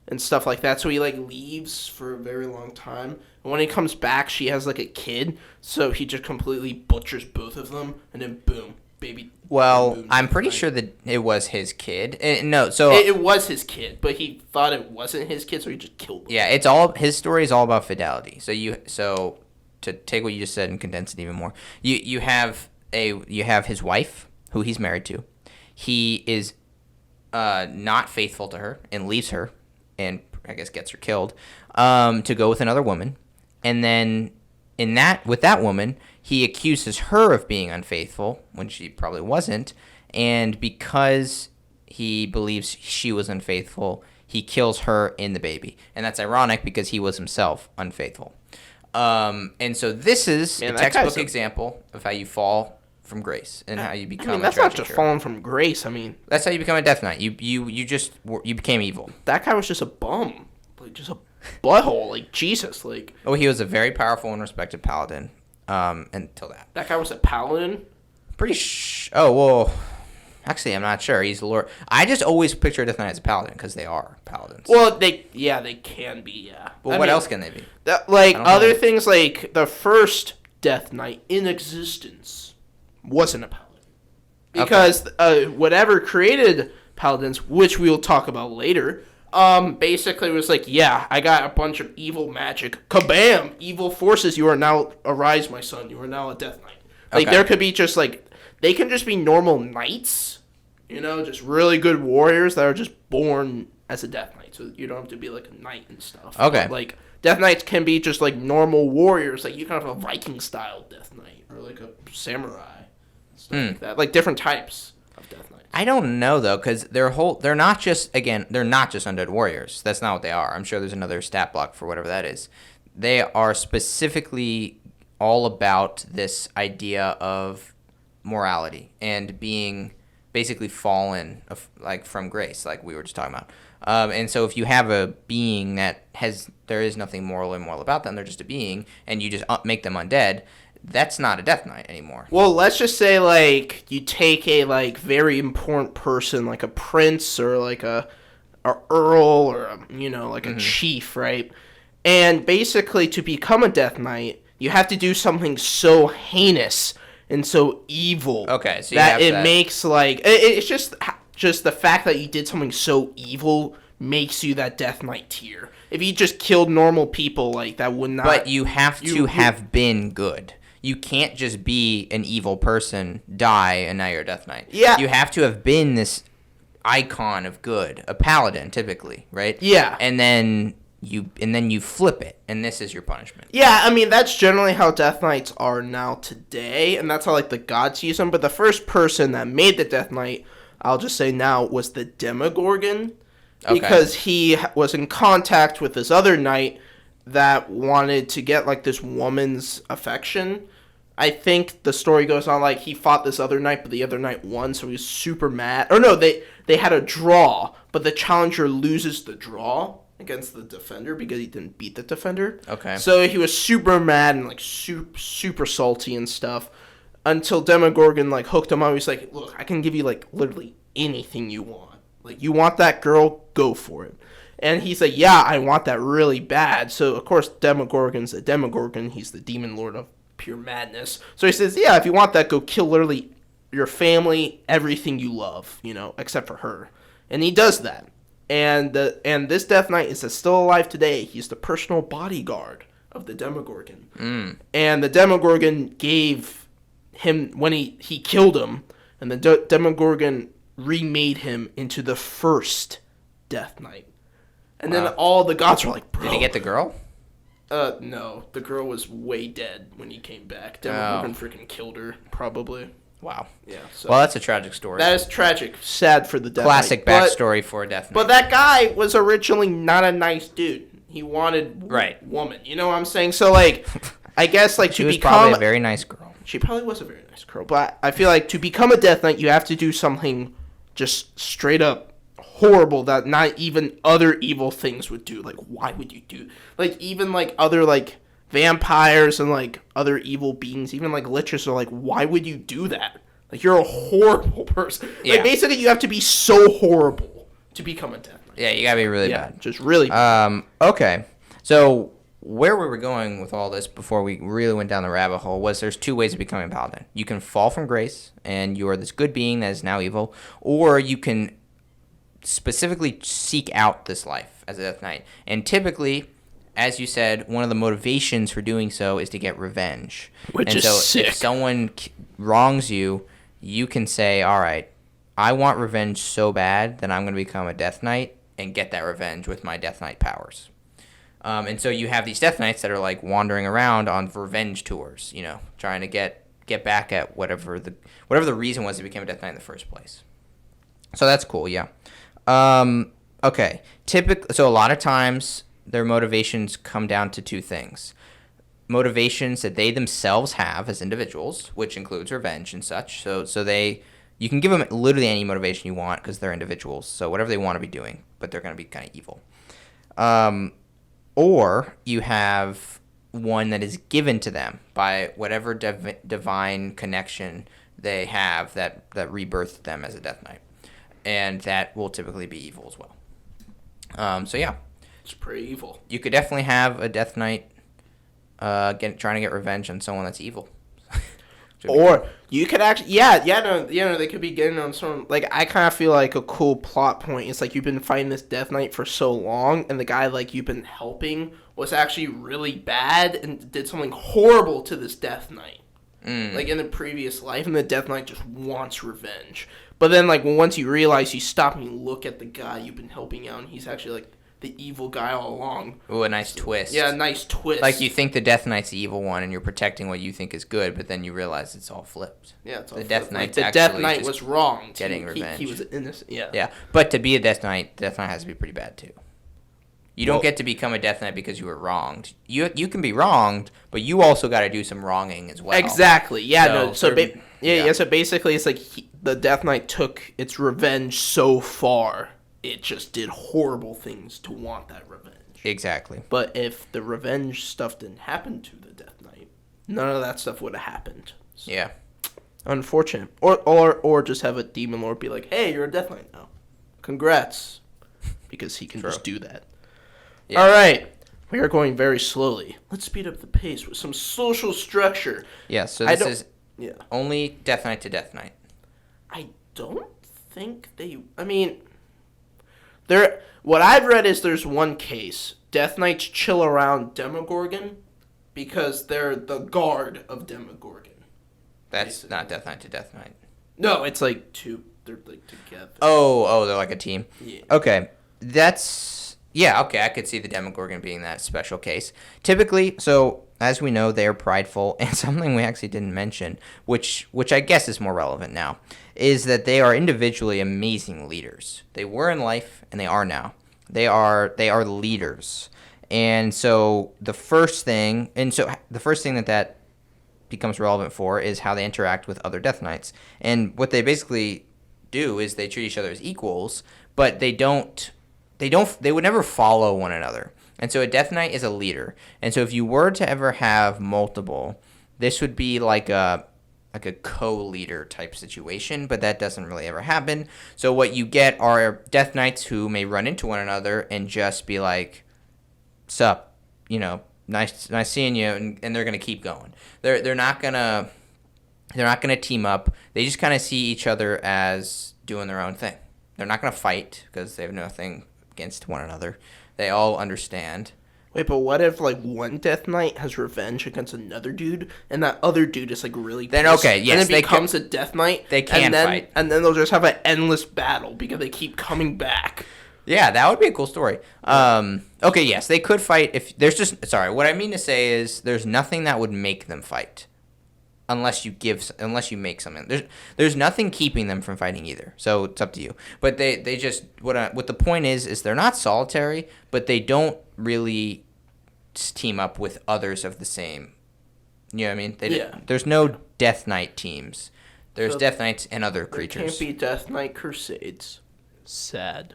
And stuff like that. So he, like, leaves for a very long time. And when he comes back, she has, like, a kid. So he just completely butchers both of them. And then, boom, baby. Well, boom, I'm pretty sure that it was his kid. It was his kid, but he thought it wasn't his kid, so he just killed him. Yeah, his story is all about fidelity. So to take what you just said and condense it even more. You have his wife who he's married to. He is not faithful to her and leaves her, and I guess gets her killed, to go with another woman, and then with that woman, he accuses her of being unfaithful when she probably wasn't, and because he believes she was unfaithful, he kills her and the baby, and that's ironic because he was himself unfaithful. And so this is a textbook example of how you fall from grace and how you become. That's not just falling from grace. That's how you become a Death Knight. You became evil. That guy was just a bum, like just a butthole, like Jesus, like. Oh, he was a very powerful and respected paladin. Until that. That guy was a paladin. Oh well, actually, I'm not sure. He's the Lord. I just always picture a Death Knight as a paladin because they are paladins. Well, they can be, yeah. Well, what else can they be? Other things, like the first Death Knight in existence wasn't a paladin. Because whatever created paladins, which we'll talk about later, basically was like, yeah, I got a bunch of evil magic. Kabam! Evil forces, you are now, arise, my son. You are now a Death Knight. Like, there could be just, like, they can just be normal knights, just really good warriors that are just born as a Death Knight. So you don't have to be, like, a knight and stuff. Okay. But, like, Death Knights can be just, like, normal warriors. Like, you can have a Viking-style Death Knight or, like, a samurai. Stuff like that. Like, different types of Death Knights. I don't know, though, because they're not just undead warriors. That's not what they are. I'm sure there's another stat block for whatever that is. They are specifically all about this idea of morality and being basically fallen from grace, like we were just talking about. And so if you have a being there is nothing moral or immoral about them, they're just a being, and you just make them undead, that's not a Death Knight anymore. Well, let's just say, like, you take a, like, very important person, like a prince or, like, a earl or, a chief, right? And basically, to become a Death Knight, you have to do something so heinous and so evil so that it makes, like, it's just the fact that you did something so evil makes you that Death Knight tier. If you just killed normal people, like, that would not... But you have to have been good. You can't just be an evil person, die, and now you're a Death Knight. Yeah. You have to have been this icon of good, a paladin, typically, right? Yeah. And then you flip it, and this is your punishment. Yeah, that's generally how Death Knights are now today, and that's how, like, the gods use them. But the first person that made the Death Knight, I'll just say now, was the Demogorgon, because he was in contact with this other knight that wanted to get, like, this woman's affection. I think the story goes on, like, he fought this other knight, but the other knight won, so he was super mad. Or no, they had a draw, but the challenger loses the draw against the defender because he didn't beat the defender. Okay. So he was super mad and, like, super salty and stuff until Demogorgon, like, hooked him up. He's like, look, I can give you, like, literally anything you want. Like, you want that girl? Go for it. And he's like, yeah, I want that really bad. So, of course, Demogorgon's a Demogorgon. He's the demon lord of pure madness. So he says, yeah, if you want that, go kill literally your family, everything you love, except for her. And he does that. And this Death Knight is still alive today. He's the personal bodyguard of the Demogorgon. And the Demogorgon gave him, when he killed him, and the Demogorgon remade him into the first Death Knight. And then all the gods were like, bro. Did he get the girl? No. The girl was way dead when he came back. Demogorgon freaking killed her, probably. Wow. Yeah. So well, that's a tragic story. That is tragic. Sad for the Death Classic Knight. backstory for a Death Knight. But that guy was originally not a nice dude. He wanted woman. You know what I'm saying? So, like, I guess, like, she was probably a very nice girl. She probably was a very nice girl. But I feel like to become a Death Knight, you have to do something just straight up horrible that not even other evil things would do. Like, why would you do? Like, even, like, other, like, vampires and, like, other evil beings, even, like, liches are like, why would you do that? Like, you're a horrible person. Yeah. Like, basically, you have to be so horrible to become a Death Knight. Yeah, you gotta be really bad. Just really bad. Okay. So, where we were going with all this before we really went down the rabbit hole was there's two ways of becoming a paladin. You can fall from grace, and you are this good being that is now evil, or you can specifically seek out this life as a Death Knight. And typically, as you said, one of the motivations for doing so is to get revenge. Which and is so sick. if someone wrongs you, you can say, all right, I want revenge so bad that I'm going to become a Death Knight and get that revenge with my Death Knight powers. And so you have these Death Knights that are like wandering around on revenge tours, trying to get back at whatever the reason was they became a Death Knight in the first place. So that's cool, yeah. Okay. So a lot of times their motivations come down to two things. Motivations that they themselves have as individuals, which includes revenge and such. So you can give them literally any motivation you want because they're individuals. So whatever they want to be doing, but they're going to be kind of evil. Or you have one that is given to them by whatever divine connection they have that rebirthed them as a Death Knight. And that will typically be evil as well. So yeah. It's pretty evil. You could definitely have a Death Knight trying to get revenge on someone that's evil. Or you could actually, they could be getting on some, like, I kind of feel like a cool plot point is, like, you've been fighting this Death Knight for so long, and the guy, like, you've been helping was actually really bad and did something horrible to this Death Knight. Like, in the previous life, and the Death Knight just wants revenge. But then, like, once you realize, you stop and you look at the guy you've been helping out, and he's actually, like, the evil guy all along. Ooh, a nice twist. Yeah, a nice twist. Like, you think the Death Knight's the evil one, and you're protecting what you think is good, but then you realize it's all flipped. Yeah, it's all the flipped. Death Knight's the Death Knight was wrong. Getting revenge. He was innocent. Yeah. Yeah, but to be a Death Knight has to be pretty bad, too. You don't get to become a Death Knight because you were wronged. You can be wronged, but you also got to do some wronging as well. Exactly. Yeah. So So basically, it's like the Death Knight took its revenge so far, it just did horrible things to want that revenge. Exactly. But if the revenge stuff didn't happen to the Death Knight, none of that stuff would have happened. So, yeah. Unfortunate. Or just have a Demon Lord be like, hey, you're a Death Knight now. Congrats. Because he can just do that. Yeah. All right. We are going very slowly. Let's speed up the pace with some social structure. Yeah, so this is only Death Knight to Death Knight. I don't think they... I mean... What I've read is there's one case. Death Knights chill around Demogorgon because they're the guard of Demogorgon. That's basically. Not Death Knight to Death Knight. No, it's like two. They're like together. Oh, they're like a team. Yeah. Okay, okay. I could see the Demogorgon being that special case. Typically, so as we know, they are prideful, and something we actually didn't mention, which I guess is more relevant now, is that they are individually amazing leaders. They were in life, and they are now. They are leaders, and so the first thing that becomes relevant for is how they interact with other Death Knights, and what they basically do is they treat each other as equals, but they would never follow one another. And so a Death Knight is a leader. And so if you were to ever have multiple, this would be like a co-leader type situation, but that doesn't really ever happen. So what you get are Death Knights who may run into one another and just be like, sup, nice seeing you, and they're going to keep going. They're not going to team up. They just kind of see each other as doing their own thing. They're not going to fight because they have nothing against one another. They all understand. Wait, but what if, like, one Death Knight has revenge against another dude, and that other dude is, like, really pissed? Then, okay, yes. And it becomes a Death Knight? They can fight. And then they'll just have an endless battle because they keep coming back. Yeah, that would be a cool story. Okay, yes, they could fight if there's just... Sorry, what I mean to say is there's nothing that would make them fight. Unless you make something. There's nothing keeping them from fighting either. So it's up to you. But they just what the point is they're not solitary, but they don't really team up with others of the same. You know what I mean? There's no Death Knight teams. There's Death Knights and other creatures. There can't be Death Knight Crusades. Sad.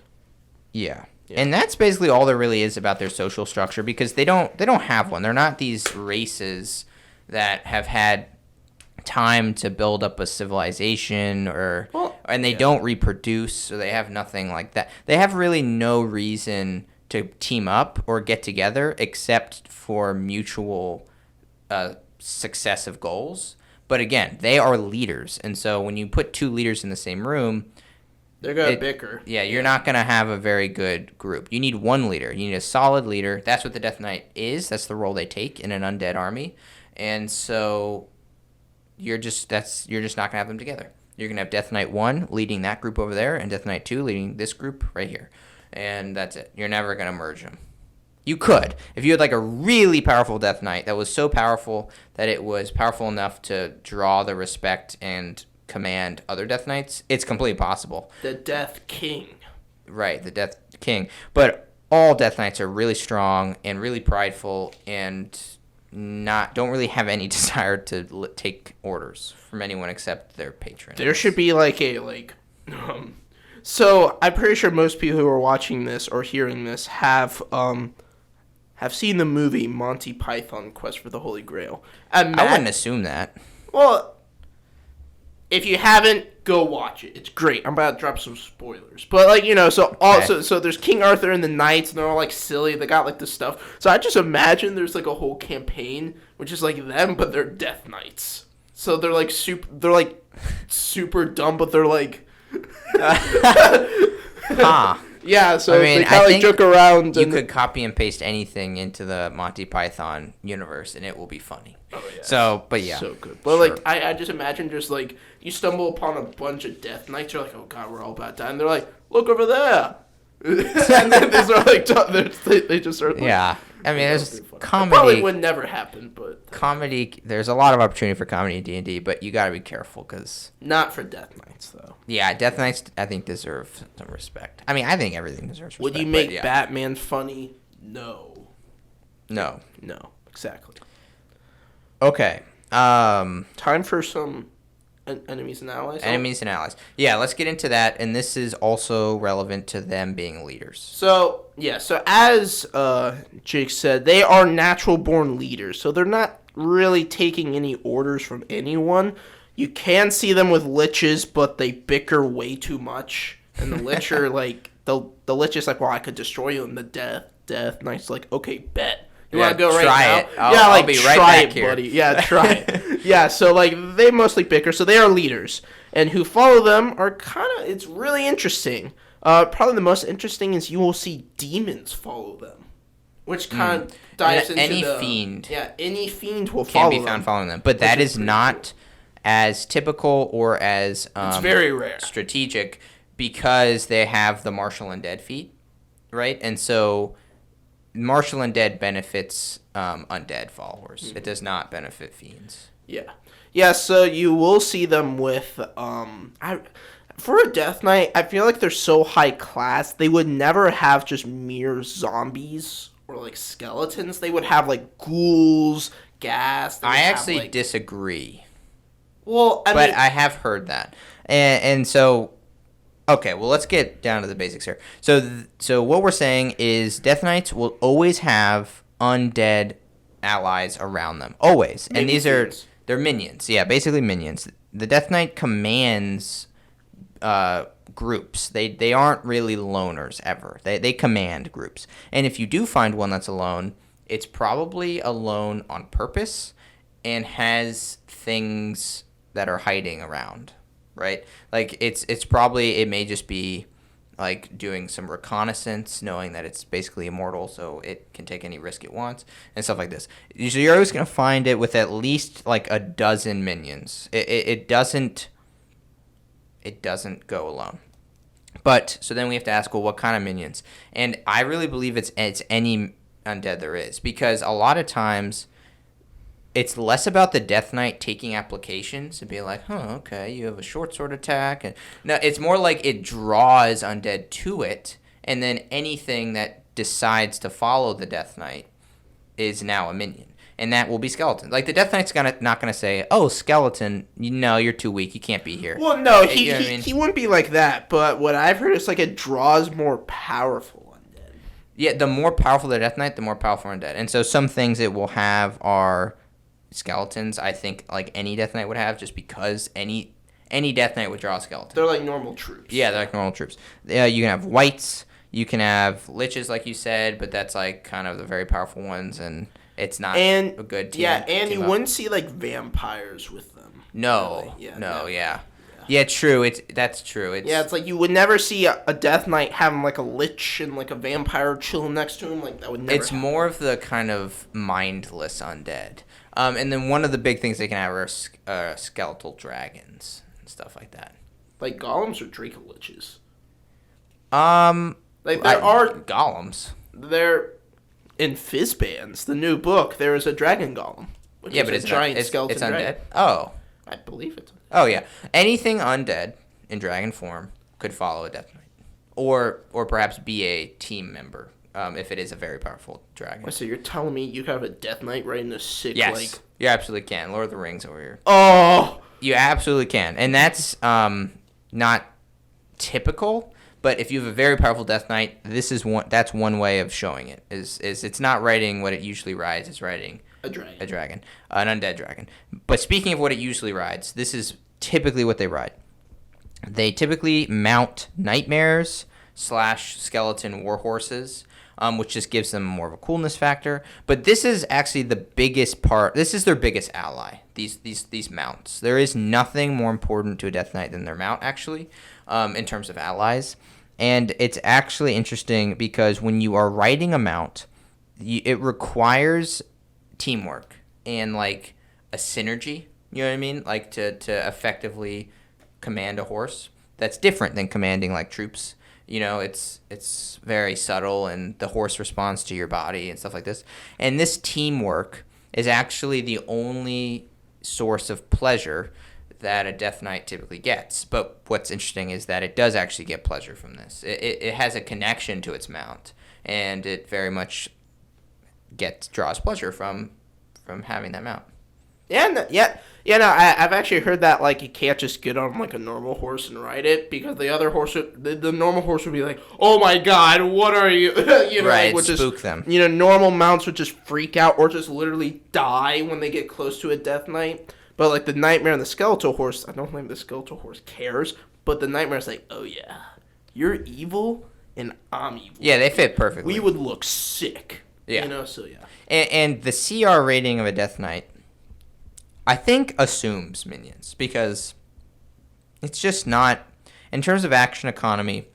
Yeah. And that's basically all there really is about their social structure because they don't have one. They're not these races that have had time to build up a civilization and they don't reproduce, so they have nothing like that. They have really no reason to team up or get together except for mutual successive goals. But again, they are leaders, and so when you put two leaders in the same room, They're gonna bicker. Yeah, you're not gonna have a very good group. You need one leader. You need a solid leader. That's what the Death Knight is. That's the role they take in an undead army, and so you're just not gonna have them together. You're gonna have Death Knight 1 leading that group over there, and Death Knight 2 leading this group right here, and that's it. You're never gonna merge them. You could. If you had like a really powerful Death Knight that was so powerful that it was powerful enough to draw the respect and command other Death Knights, it's completely possible. The Death King. Right, the Death King. But all Death Knights are really strong and really prideful and don't really have any desire to take orders from anyone except their patron. There should be so I'm pretty sure most people who are watching this or hearing this have seen the movie Monty Python Quest for the Holy Grail. I wouldn't assume that. Well, if you haven't, go watch it. It's great. I'm about to drop some spoilers. But, so there's King Arthur and the knights, and they're all, silly. They got, this stuff. So I just imagine there's, a whole campaign, which is, them, but they're death knights. So they're, super dumb, but they're, Huh. Yeah, so they kind of joke around. You could copy and paste anything into the Monty Python universe, and it will be funny. Oh, yeah. So good. But, sure. I just imagine just, you stumble upon a bunch of death knights. You're like, oh, God, we're all about to die. And they're like, look over there. And then they start, they just start, yeah. I mean, there's comedy. It probably would never happen, but... Comedy, there's a lot of opportunity for comedy in D&D, but you gotta be careful, because... Not for Death Knights, though. Yeah, Death Knights, I think, deserve some respect. I mean, I think everything deserves respect. Would you make Batman funny? No. No, exactly. Okay. Time for some enemies and allies? Enemies and allies. Yeah, let's get into that, and this is also relevant to them being leaders. So as Jake said, they are natural-born leaders, so they're not really taking any orders from anyone. You can see them with liches, but they bicker way too much, and the lich are the lich is like, well, I could destroy you, and the death knight's like, okay, bet. You want to go right now? It. I'll be right back here, buddy. Yeah, try it. Yeah, so they mostly bicker, so they are leaders, and who follow them are it's really interesting. Probably the most interesting is you will see demons follow them, which kind of dives into any fiend. Yeah, any fiend will follow them. Can be found following them, but that is not as typical or as it's very rare strategic, because they have the martial undead feat, right? And so martial undead benefits undead followers. Mm-hmm. It does not benefit fiends. Yeah. So you will see them with for a Death Knight. I feel like they're so high class. They would never have just mere zombies or skeletons. They would have ghouls, ghast. I actually disagree. Well, I mean, I have heard that, and so. Okay, well, let's get down to the basics here. So what we're saying is Death Knights will always have undead allies around them. Always. And they're minions. Yeah, basically minions. The Death Knight commands groups. They aren't really loners ever. They command groups. And if you do find one that's alone, it's probably alone on purpose and has things that are hiding around. Right? It may just be doing some reconnaissance, knowing that it's basically immortal, so it can take any risk it wants, and stuff like this. So you're always going to find it with at least a dozen minions. It doesn't go alone. But so then we have to ask, well, what kind of minions? And I really believe it's any undead there is, because a lot of times it's less about the Death Knight taking applications and being like, okay, you have a short sword attack. And no, it's more like it draws undead to it, and then anything that decides to follow the Death Knight is now a minion. And that will be skeleton. The Death Knight's not gonna say, oh, skeleton, you're too weak, you can't be here. Well, no, he wouldn't be like that, but what I've heard is it draws more powerful undead. Yeah, the more powerful the Death Knight, the more powerful undead. And so some things it will have are skeletons. I think any Death Knight would have, just because any Death Knight would draw a skeleton. They're like normal troops. Yeah, they're like normal troops. You can have wights, you can have liches, like you said, but that's kind of the very powerful ones, and it's not a good team. Yeah, and you wouldn't see vampires with them. No, really. yeah. Yeah, true. That's true. It's like you would never see a Death Knight having like a lich and like a vampire chilling next to him. Like that would never. It's more of the kind of mindless undead. And then one of the big things they can have are skeletal dragons and stuff like that. Like golems or Draco liches. Like there are golems. There in Fizzbands, the new book, there is a dragon golem. Yeah, but it's giant skeleton. It's dragon. undead. Oh, I believe it's. Oh yeah, anything undead in dragon form could follow a Death Knight, or perhaps be a team member if it is a very powerful dragon. So you're telling me you have a Death Knight riding a sick Yes, you absolutely can. Lord of the Rings over here. Oh, you absolutely can, and that's not typical. But if you have a very powerful Death Knight, that's one way of showing it. Is it's not riding what it usually rides. It's riding a dragon, an undead dragon. But speaking of what it usually rides, this is typically what they ride. They typically mount nightmares / skeleton warhorses, which just gives them more of a coolness factor. But this is actually the biggest part. This is their biggest ally. These mounts. There is nothing more important to a Death Knight than their mount, actually, in terms of allies. And it's actually interesting because when you are riding a mount, it requires teamwork and like a synergy. You know what I mean? Like to effectively command a horse. That's different than commanding like troops. You know, it's very subtle, and the horse responds to your body and stuff like this. And this teamwork is actually the only source of pleasure that a Death Knight typically gets. But what's interesting is that it does actually get pleasure from this. It has a connection to its mount, and it very much draws pleasure from having that mount. I've actually heard that like you can't just get on like a normal horse and ride it because the other horse, the normal horse would be like, oh my god, what are you? You know, right, like, spook them. You know, normal mounts would just freak out or just literally die when they get close to a Death Knight. But like the Nightmare and the Skeletal Horse, I don't think the Skeletal Horse cares. But the Nightmare's like, oh yeah, you're evil and I'm evil. Yeah, they fit perfectly. We would look sick. Yeah. You know, so yeah. And the CR rating of a Death Knight, I think, assumes minions because it's just not, in terms of action economy,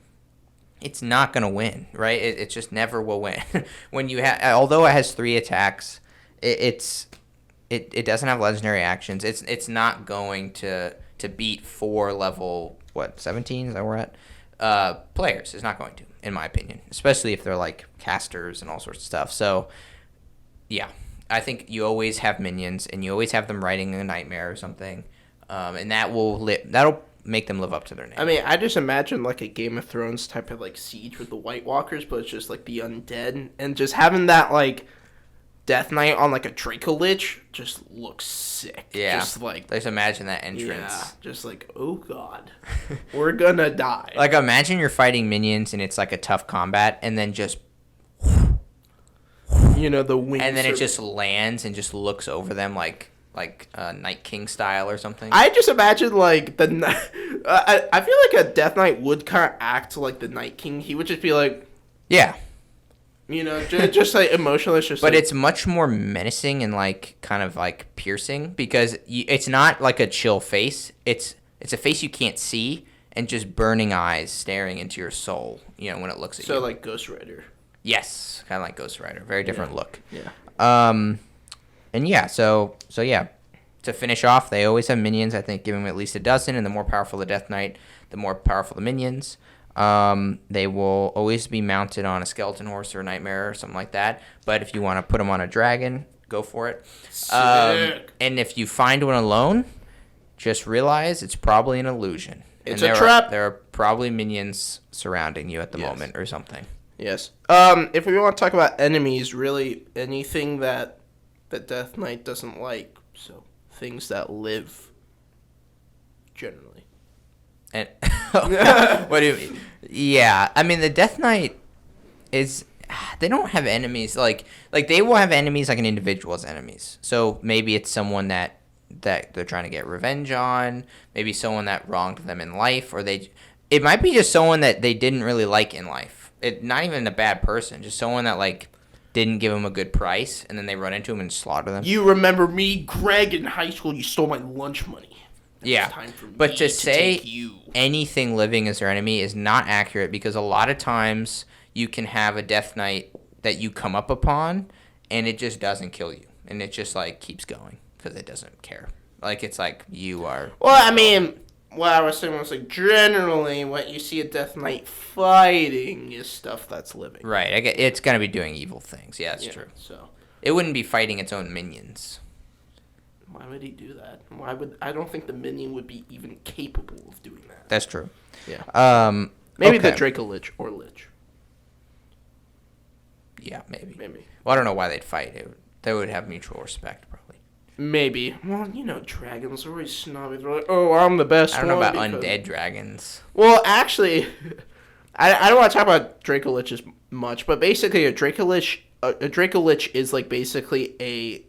it's not going to win, right? It just never will win. When you although it has 3 attacks, it doesn't have legendary actions. It's not going to beat 4 level 17 is that where we're at? Players. It's not going to, in my opinion, especially if they're like casters and all sorts of stuff. So yeah, I think you always have minions and you always have them riding a nightmare or something, and that'll make them live up to their name. I mean, I just imagine like a Game of Thrones type of like siege with the White Walkers, but it's just like the undead, and just having that like Death Knight on like a Draco Lich just looks sick. Yeah, just like just imagine that entrance. Yeah, just like, oh god, we're gonna die. Like imagine you're fighting minions and it's like a tough combat, and then just the wings, and then it just lands and just looks over them like Night King style or something. I just imagine like I feel like a Death Knight would kind of act like the Night King. He would just be like, yeah. Just like emotionless. But it's much more menacing and like kind of like piercing because it's not like a chill face. It's a face you can't see and just burning eyes staring into your soul. When it looks at you. So like Ghost Rider. Yes, kind of like Ghost Rider. Very different look. Yeah. And yeah, so yeah. To finish off, they always have minions. I think give them at least a dozen, and the more powerful the Death Knight, the more powerful the minions. They will always be mounted on a skeleton horse or a nightmare or something like that. But if you want to put them on a dragon, go for it. And if you find one alone, just realize it's probably an illusion. It's a trap. There are probably minions surrounding you at the moment or something. Yes. If we want to talk about enemies, really anything that the Death Knight doesn't like, so things that live generally. And what do you mean? Yeah, I mean the Death Knight they don't have enemies like they will have enemies like an individual's enemies. So maybe it's someone that they're trying to get revenge on, maybe someone that wronged them in life, or it might be just someone that they didn't really like in life. Not even a bad person, just someone that like didn't give them a good price, and then they run into them and slaughter them. You remember me, Greg, in high school? You stole my lunch money. Yeah, It's time for me but to say take you. anything living is their enemy is not accurate because a lot of times you can have a Death Knight that you come up upon and it just doesn't kill you. And it just, like, keeps going because it doesn't care. Like, it's like you are... Well, I mean, what I was saying was, like, generally what you see a Death Knight fighting is stuff that's living. Right. It's going to be doing evil things. Yeah, that's true. So It wouldn't be fighting its own minions. why would he do that? I don't think the minion would be even capable of doing that. That's true. Yeah. Maybe okay. the Draco Lich or Lich. Yeah, maybe. Maybe. Well, I don't know why they'd fight. They would have mutual respect, probably. Maybe. Well, you know, dragons are always snobby. They're like, oh, I'm the best I don't know one about because... undead dragons. Well, actually, I don't want to talk about Draco Lich as much, but basically a Draco Lich is like basically a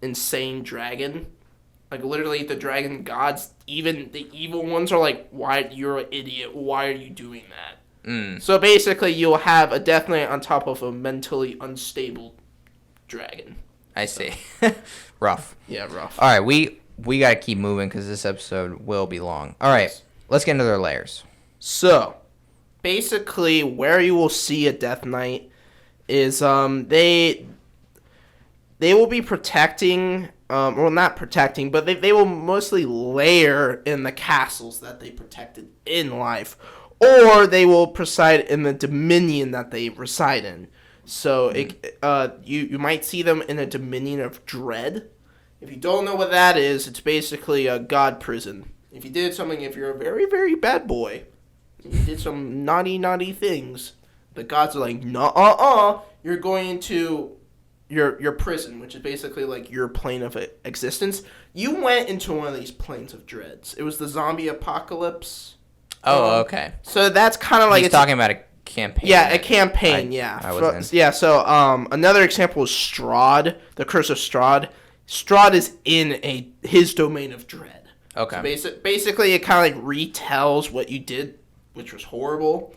insane dragon. Like literally the dragon gods, even the evil ones are like, why, you're an idiot, why are you doing that? So basically you'll have a Death Knight on top of a mentally unstable dragon. I see. Rough. Yeah, rough. All right, we got to keep moving because this episode will be long. All right, let's get into their lairs. So, basically, where you will see a Death Knight is they will be protecting, well, not protecting, but they will mostly lair in the castles that they protected in life, or they will preside in the dominion that they reside in. So you might see them in a dominion of dread. If you don't know what that is, it's basically a god prison. If you're a very, very bad boy, you did some naughty things, the gods are like, you're going into your prison, which is basically like your plane of existence. You went into one of these planes of dreads. It was the zombie apocalypse. Oh, okay. So that's kind of like... He's talking about a campaign. Yeah, a campaign, I was in. Yeah, so another example is Strahd, the Curse of Strahd. Strahd is in his domain of dread. Okay. So basically, it kind of like retells what you did, which was horrible.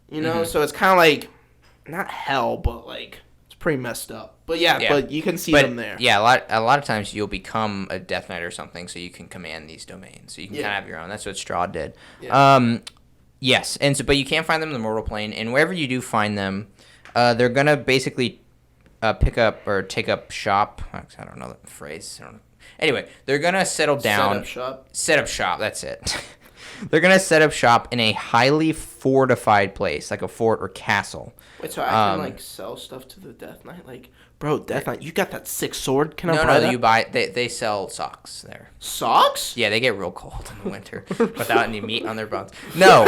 You know, so it's kind of like, not hell, but like, it's pretty messed up. But yeah, but you can see them there. Yeah, a lot of times you'll become a Death Knight or something, so you can command these domains. So you can kind of have your own. That's what Strahd did. Yeah. Yes, but you can't find them in the mortal plane, and wherever you do find them, they're gonna basically pick up or take up shop. I don't know the phrase. Anyway, they're gonna settle down. Set up shop. That's it. They're gonna set up shop in a highly fortified place, like a fort or castle. Wait, so I can like sell stuff to the Death Knight? Like, bro, Death Knight, you got that sick sword? Can I buy that? No, you buy. They sell socks there. Socks? Yeah, they get real cold in the winter without any meat on their bones. No,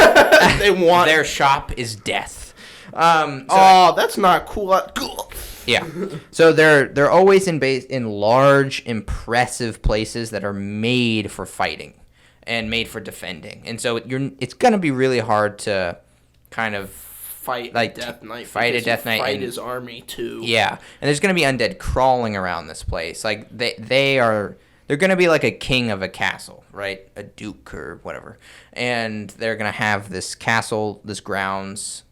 they want their shop is death. That's not cool. Yeah, so they're always in large, impressive places that are made for fighting and made for defending, and so it's gonna be really hard to kind of fight a Death Knight. Fight fight his army too. Yeah, and there's gonna be undead crawling around this place. Like they're gonna be like a king of a castle, right? A duke or whatever, and they're gonna have this castle, this grounds,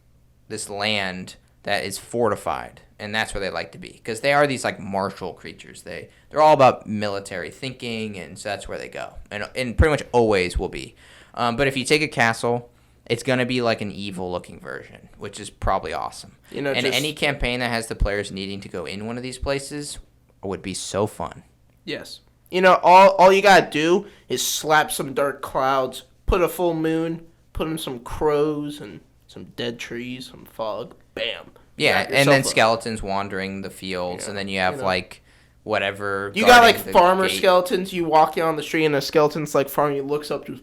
this land that is fortified, and that's where they like to be because they are these like martial creatures. They're all about military thinking, and so that's where they go, and pretty much always will be. But if you take a castle, it's gonna be like an evil-looking version, which is probably awesome. And any campaign that has the players needing to go in one of these places would be so fun. Yes. All you gotta do is slap some dark clouds, put a full moon, put in some crows and some dead trees, some fog. Bam. Yeah, and then skeletons wandering the fields, and then you have like whatever. You got like farmer skeletons. You walk down the street and a skeleton's like farming. He looks up to.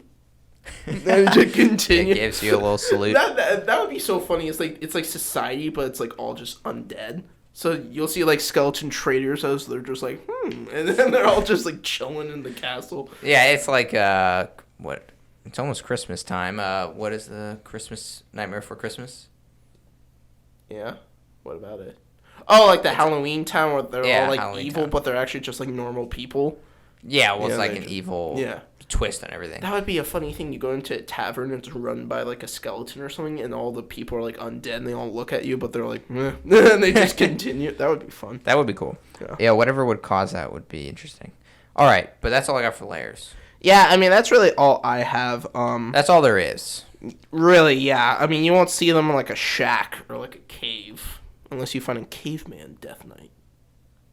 And just continue. It gives you a little salute. That would be so funny. It's like society, but it's like all just undead. So you'll see like skeleton traders as they're just like and then they're all just like chilling in the castle. Yeah, it's like what? It's almost Christmas time. What is the Christmas Nightmare Before Christmas? Yeah. What about it? Oh, like the Halloween time where they're all like Halloween evil, time. but they're actually just like normal people. Yeah, well, it's like an evil twist on everything. That would be a funny thing. You go into a tavern and it's run by like a skeleton or something, and all the people are like undead and they all look at you, but they're like, meh. And they just continue. That would be fun. That would be cool. Yeah, whatever would cause that would be interesting. All right, but that's all I got for Lairs. Yeah, I mean that's really all I have. That's all there is. Really, yeah. I mean you won't see them in like a shack or like a cave unless you find a caveman Death Knight.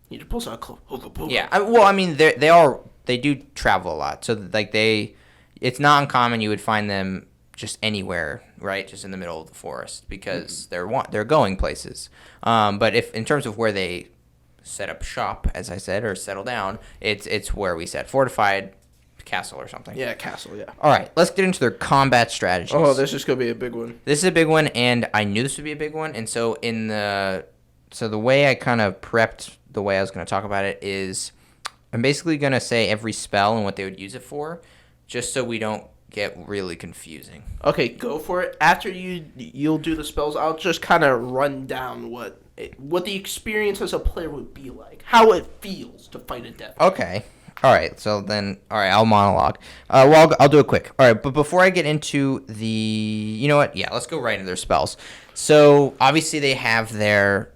You just pulls out a Yeah. Well, I mean, they do travel a lot, so like it's not uncommon you would find them just anywhere, right? Just in the middle of the forest because they're going places. But if in terms of where they set up shop, as I said, or settle down, it's where we said fortified castle or something. Yeah, castle. Yeah. All right, let's get into their combat strategies. Oh, this is gonna be a big one. This is a big one, and I knew this would be a big one, and so the way I kind of prepped the way I was going to talk about it is I'm basically going to say every spell and what they would use it for, just so we don't get really confusing. Okay, go for it. After you'll do the spells, I'll just kind of run down what the experience as a player would be like, how it feels to fight a death. Okay. All right. So then, all right, I'll monologue. Well, I'll do it quick. All right, but before I get into you know what? Yeah, let's go right into their spells. So obviously they have their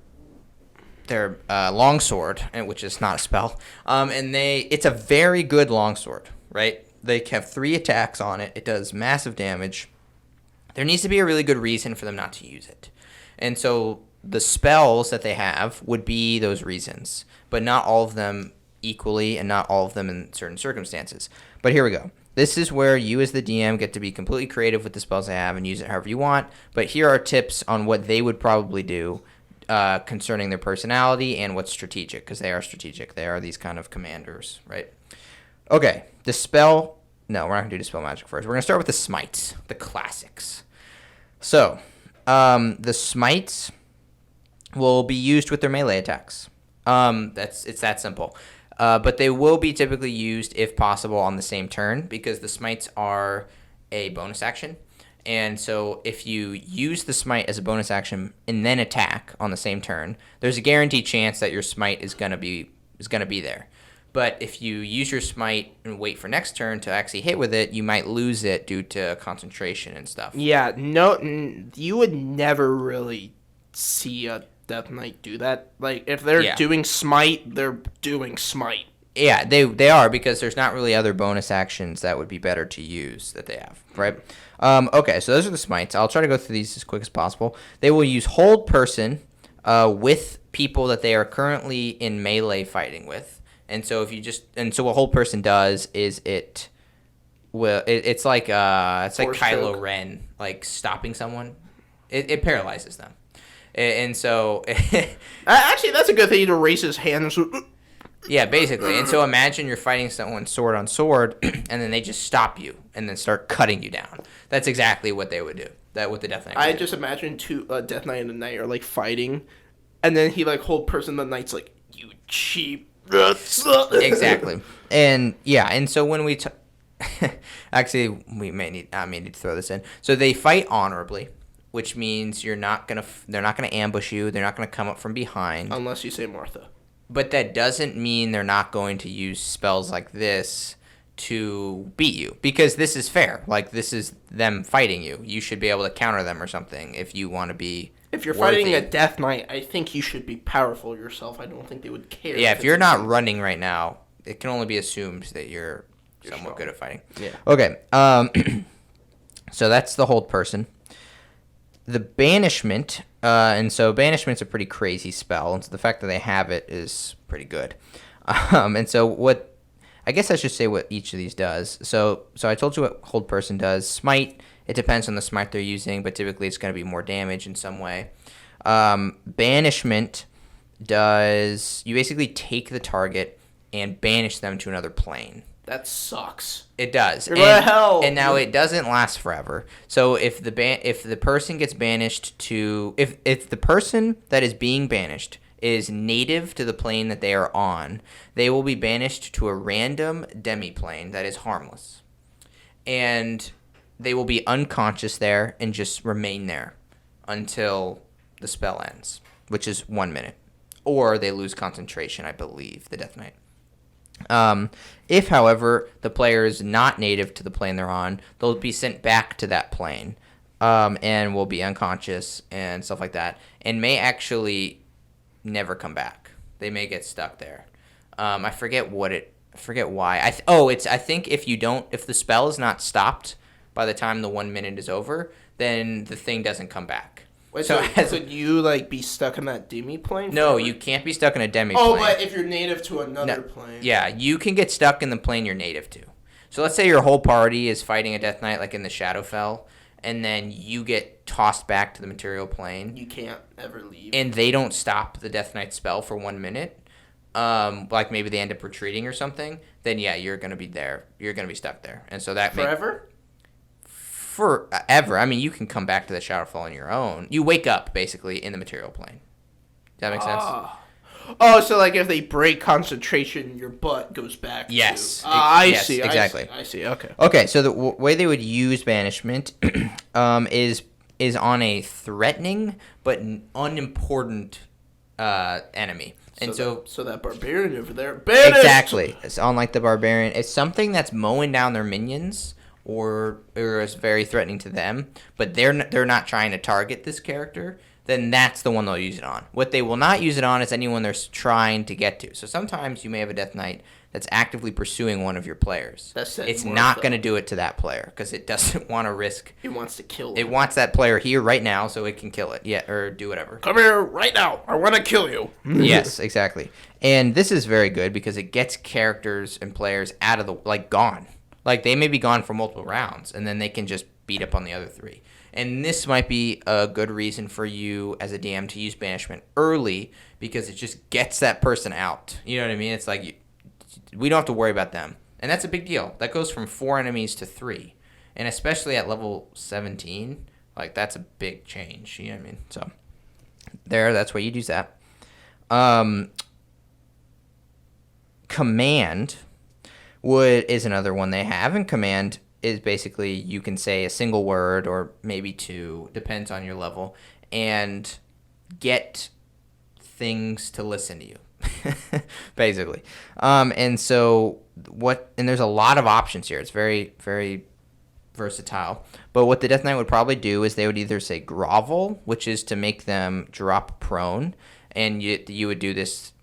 longsword, which is not a spell, and it's a very good longsword, right? They have 3 attacks on it. It does massive damage. There needs to be a really good reason for them not to use it, and so the spells that they have would be those reasons, but not all of them equally, and not all of them in certain circumstances. But here we go. This is where you as the DM get to be completely creative with the spells they have and use it however you want. But here are tips on what they would probably do. Concerning their personality and what's strategic, because they are strategic. They are these kind of commanders, right? Okay, the spell... No, we're not going to do dispel magic first. We're going to start with the smites, the classics. So, the smites will be used with their melee attacks. It's that simple. But they will be typically used, if possible, on the same turn, because the smites are a bonus action. And so if you use the smite as a bonus action and then attack on the same turn, there's a guaranteed chance that your smite is gonna be there. But if you use your smite and wait for next turn to actually hit with it, you might lose it due to concentration and stuff. Yeah, no, you would never really see a Death Knight do that. Like, if they're doing smite, they're doing smite. Yeah, they are, because there's not really other bonus actions that would be better to use that they have, right? Okay, so those are the smites. I'll try to go through these as quick as possible. They will use hold person with people that they are currently in melee fighting with. And so what hold person does is it's like Kylo Ren, like stopping someone. It paralyzes them. And so actually that's a good thing to raise his hands. Yeah, basically. And so imagine you're fighting someone sword on sword, and then they just stop you and then start cutting you down. That's exactly what they would do. What the Death Knight would do. Just imagine Death Knight and the Knight are like fighting, and then he like hold person. The Knight's like, "You cheap." Exactly. And yeah, and so when we actually I may need to throw this in. So they fight honorably, which means they're not gonna ambush you. They're not gonna come up from behind unless you say Martha. But that doesn't mean they're not going to use spells like this to beat you, because this is fair. Like, this is them fighting you. You should be able to counter them or something if you want to be If you're fighting a Death Knight, I think you should be powerful yourself. I don't think they would care. Yeah, if you're not running right now, it can only be assumed that you're somewhat strong. Good at fighting. Yeah. Okay. So that's the hold person. The banishment, and so banishment's a pretty crazy spell, and so the fact that they have it is pretty good. And so I guess I should say what each of these does. So I told you what hold person does. Smite, it depends on the smite they're using, but typically it's going to be more damage in some way. Banishment does, you basically take the target and banish them to another plane. That sucks. It does. You're going to hell. And now it doesn't last forever. So if the person gets banished to, if the person that is being banished is native to the plane that they are on, they will be banished to a random demi-plane that is harmless. And they will be unconscious there and just remain there until the spell ends, which is 1 minute. Or they lose concentration, I believe, the Death Knight. If, however, the player is not native to the plane they're on, they'll be sent back to that plane, and will be unconscious and stuff like that, and may actually never come back. They may get stuck there. I forget what it I forget why. I think if the spell is not stopped by the time the 1 minute is over, then the thing doesn't come back. Wait, so could you like be stuck in that demi plane? No, forever? you can't be stuck in a demi plane. Oh, but if you're native to another plane. Yeah, you can get stuck in the plane you're native to. So let's say your whole party is fighting a Death Knight like in the Shadowfell, and then you get tossed back to the material plane. You can't ever leave. And they don't stop the Death Knight spell for 1 minute. Like maybe they end up retreating or something. Then yeah, you're gonna be there. You're gonna be stuck there, and so that forever. Forever. I mean, you can come back to the Shadowfall on your own. You wake up basically in the material plane. Does that make sense? Oh, so like if they break concentration, your butt goes back. Yes. I see. Exactly. I see. Okay. Okay. So the way they would use banishment is on a threatening but unimportant enemy. And so that barbarian over there, banished! Exactly. It's on like the barbarian. It's something that's mowing down their minions or is very threatening to them, but they're not trying to target this character. Then that's the one they'll use it on. What they will not use it on is anyone they're trying to get to. So sometimes you may have a Death Knight that's actively pursuing one of your players. It's not going to do it to that player because it doesn't want to risk. It wants to kill. It wants that player here right now so it can kill it. Yeah, or do whatever. Come here right now. I want to kill you. Yes, exactly. And this is very good because it gets characters and players out of the gone. Like they may be gone for multiple rounds, and then they can just beat up on the other three. And this might be a good reason for you as a DM to use banishment early because it just gets that person out. You know what I mean? It's like we don't have to worry about them. And that's a big deal. That goes from 4 enemies to 3. And especially at level 17, like that's a big change. You know what I mean? So that's why you'd use that. Command is another one they have. And command is basically you can say a single word or maybe 2, depends on your level, and get things to listen to you, basically. And there's a lot of options here. It's very, very versatile. But what the Death Knight would probably do is they would either say grovel, which is to make them drop prone, and you would do this.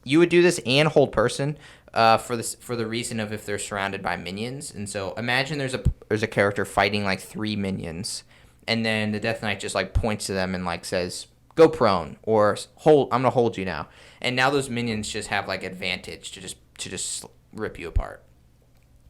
You would do this and hold person. For the reason of if they're surrounded by minions. And so imagine there's a character fighting like 3 minions, and then the Death Knight just like points to them and like says, "Go prone," or "Hold. I'm gonna hold you now." And now those minions just have like advantage to just rip you apart.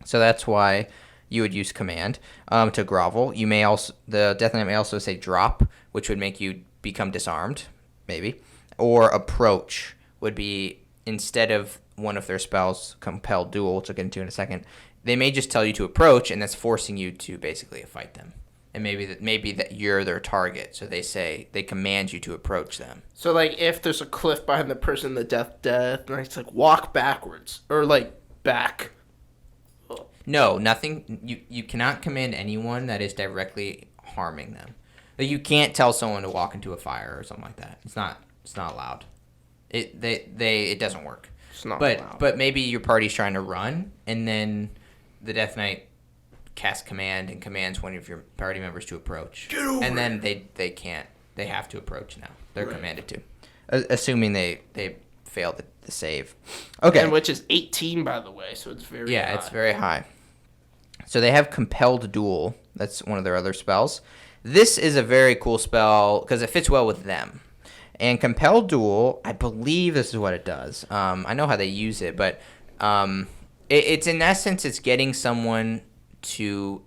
So that's why you would use command to grovel. The Death Knight may also say drop, which would make you become disarmed, maybe, or approach would be instead of one of their spells, compel duel, which I'll get into in a second, they may just tell you to approach, and that's forcing you to basically fight them. And maybe that you're their target, so they command you to approach them. So like if there's a cliff behind the person, the Death Knight's like walk backwards or like back. No, nothing. You cannot command anyone that is directly harming them. Like, you can't tell someone to walk into a fire or something like that. It's not allowed. It doesn't work. But maybe your party's trying to run, and then the Death Knight casts command and commands one of your party members to approach. Get over and then they can't. They have to approach now. They're commanded to, assuming they fail the save. Okay, and which is 18, by the way, so it's very high. It's very high. So they have compelled duel. That's one of their other spells. This is a very cool spell because it fits well with them. And compelled duel, I believe this is what it does. I know how they use it, but it's in essence, it's getting someone to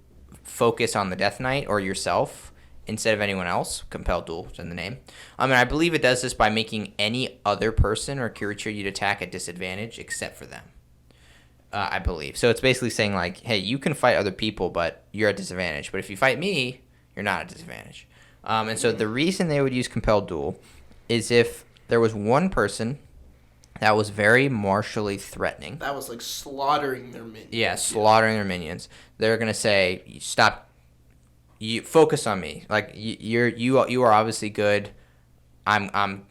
focus on the Death Knight or yourself instead of anyone else. Compelled duel is in the name. And I believe it does this by making any other person or creature you'd attack at disadvantage except for them. I believe. So it's basically saying like, hey, you can fight other people, but you're at disadvantage. But if you fight me, you're not at disadvantage. And so the reason they would use compelled duel is if there was one person that was very martially threatening. That was like slaughtering their minions. Yeah, slaughtering their minions. They're gonna say, "Stop! You focus on me. Like you are obviously good. I'm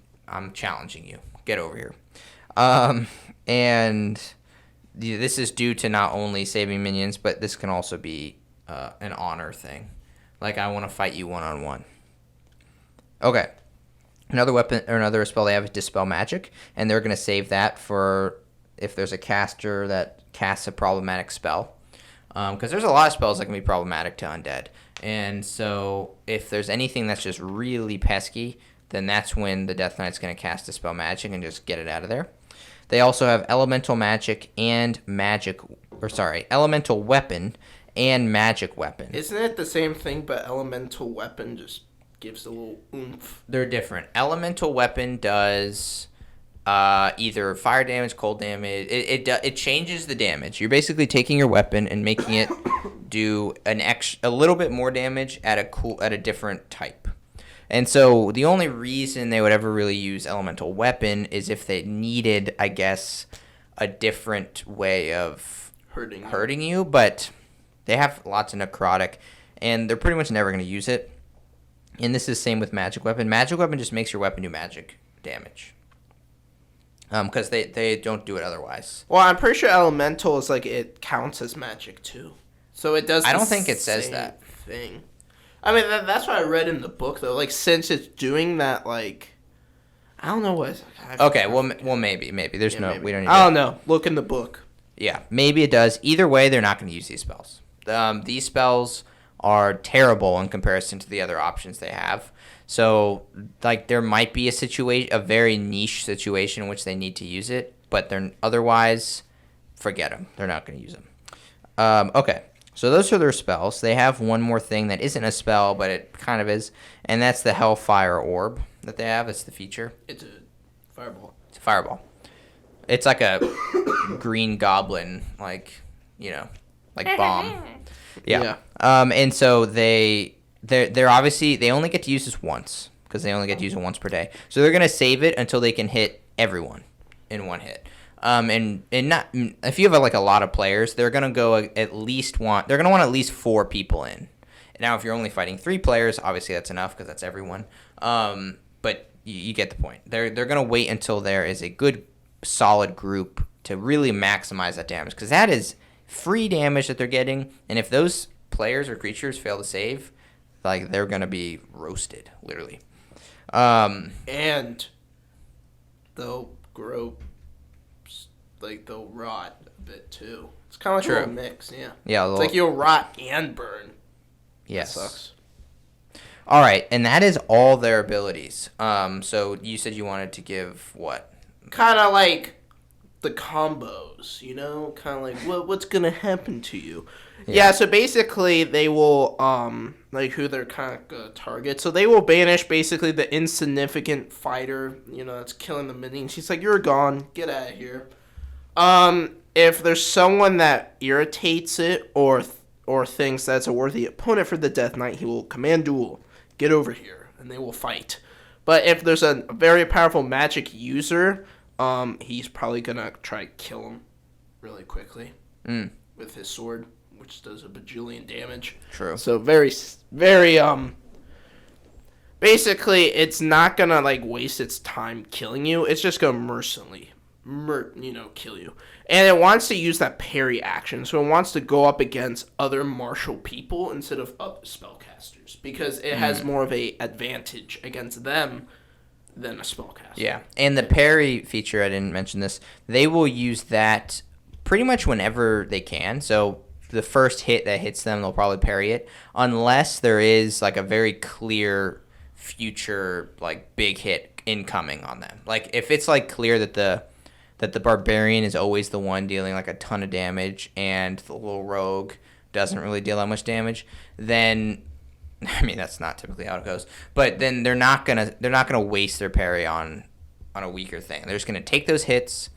challenging you. Get over here." And this is due to not only saving minions, but this can also be an honor thing. Like, I want to fight you one-on-one. Okay. Another weapon or another spell they have is Dispel Magic, and they're going to save that for if there's a caster that casts a problematic spell. Because there's a lot of spells that can be problematic to undead. And so if there's anything that's just really pesky, then that's when the Death Knight's going to cast a spell magic and just get it out of there. They also have elemental magic and elemental weapon and magic weapon. Isn't it the same thing, but elemental weapon just gives a little oomph? They're different. Elemental weapon does either fire damage, cold damage. It changes the damage. You're basically taking your weapon and making it do a little bit more damage at a different type. And so the only reason they would ever really use elemental weapon is if they needed, I guess, a different way of hurting you. But they have lots of necrotic, and they're pretty much never going to use it. And this is the same with magic weapon. Magic weapon just makes your weapon do magic damage. Because they don't do it otherwise. Well, I'm pretty sure elemental is like it counts as magic too. So it does. I don't think it says that thing. I mean, that's what I read in the book though. Like since it's doing that, like I don't know what. Okay, well, maybe there's maybe. We don't. I don't know. Look in the book. Yeah, maybe it does. Either way, they're not going to use these spells. These spells are terrible in comparison to the other options they have. So, like, there might be a very niche situation in which they need to use it, but otherwise, forget them. They're not going to use them. Okay, so those are their spells. They have one more thing that isn't a spell, but it kind of is, and that's the Hellfire Orb that they have. It's the feature. It's a fireball. It's a fireball. It's like a green goblin, like bomb. Yeah. And so they're obviously, they only get to use this once because they only get to use it once per day. So they're gonna save it until they can hit everyone in one hit. And not if you have like a lot of players, they're gonna want at least 4 people in. Now, if you're only fighting 3 players, obviously that's enough because that's everyone. But you get the point. They're gonna wait until there is a good solid group to really maximize that damage because that is free damage that they're getting, and if those players or creatures fail to save, like they're gonna be roasted, literally. And they'll grow, like they'll rot a bit too. It's kind of like a little mix, yeah. Yeah, it's like you'll rot and burn. Yes. That sucks. All right, and that is all their abilities. So you said you wanted to give what? Kind of like the combos, you know, kind of like what's gonna happen to you. Yeah, so basically they will like who they're kind of gonna target. So they will banish basically the insignificant fighter, you know, that's killing the minions. She's like, you're gone, get out of here. If there's someone that irritates it or thinks that's a worthy opponent for the Death Knight, he will command duel, get over here, and they will fight. But if there's a very powerful magic user, he's probably gonna try to kill him really quickly with his sword, which does a bajillion damage. True. So very, very basically, it's not gonna like waste its time killing you. It's just gonna mercilessly, kill you. And it wants to use that parry action, so it wants to go up against other martial people instead of other spellcasters because it has more of a advantage against them than a spellcaster. Yeah, and the parry feature, I didn't mention this, they will use that pretty much whenever they can. So the first hit that hits them, they'll probably parry it, unless there is like a very clear future like big hit incoming on them. Like if it's like clear that the barbarian is always the one dealing like a ton of damage and the little rogue doesn't really deal that much damage, then I mean, that's not typically how it goes. But then they're not gonna waste their parry on a weaker thing. They're just gonna take those hits,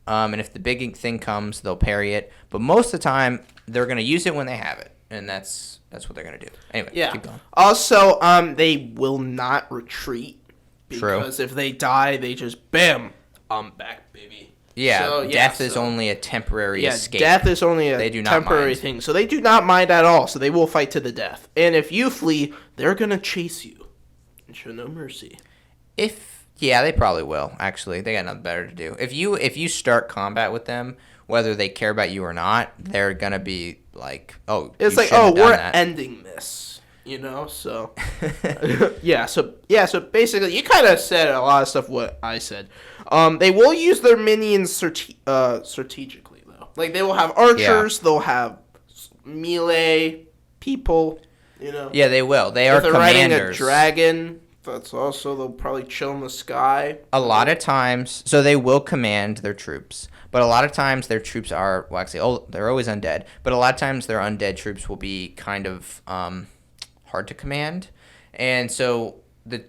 and if the big thing comes, they'll parry it. But most of the time, they're gonna use it when they have it, and that's what they're gonna do. Anyway, keep going. Also, they will not retreat because if they die, they just bam, I'm back, baby. Yeah, so, death is only a temporary escape. Death is only a temporary thing. So they do not mind at all. So they will fight to the death. And if you flee, they're going to chase you and show no mercy. Yeah, they probably will, actually. They got nothing better to do. If you start combat with them, whether they care about you or not, they're going to be like, oh, it's like, oh, we're ending this. you know. So so basically, you kind of said a lot of stuff what I said. They will use their minions strategically though. Like they will have archers, they'll have melee people, you know. Yeah, they will. They are if they're commanders. riding a dragon, that's also they'll probably chill in the sky. A lot of times, so they will command their troops, but a lot of times their troops are, well, actually, they're always undead, but a lot of times their undead troops will be kind of hard to command, and so the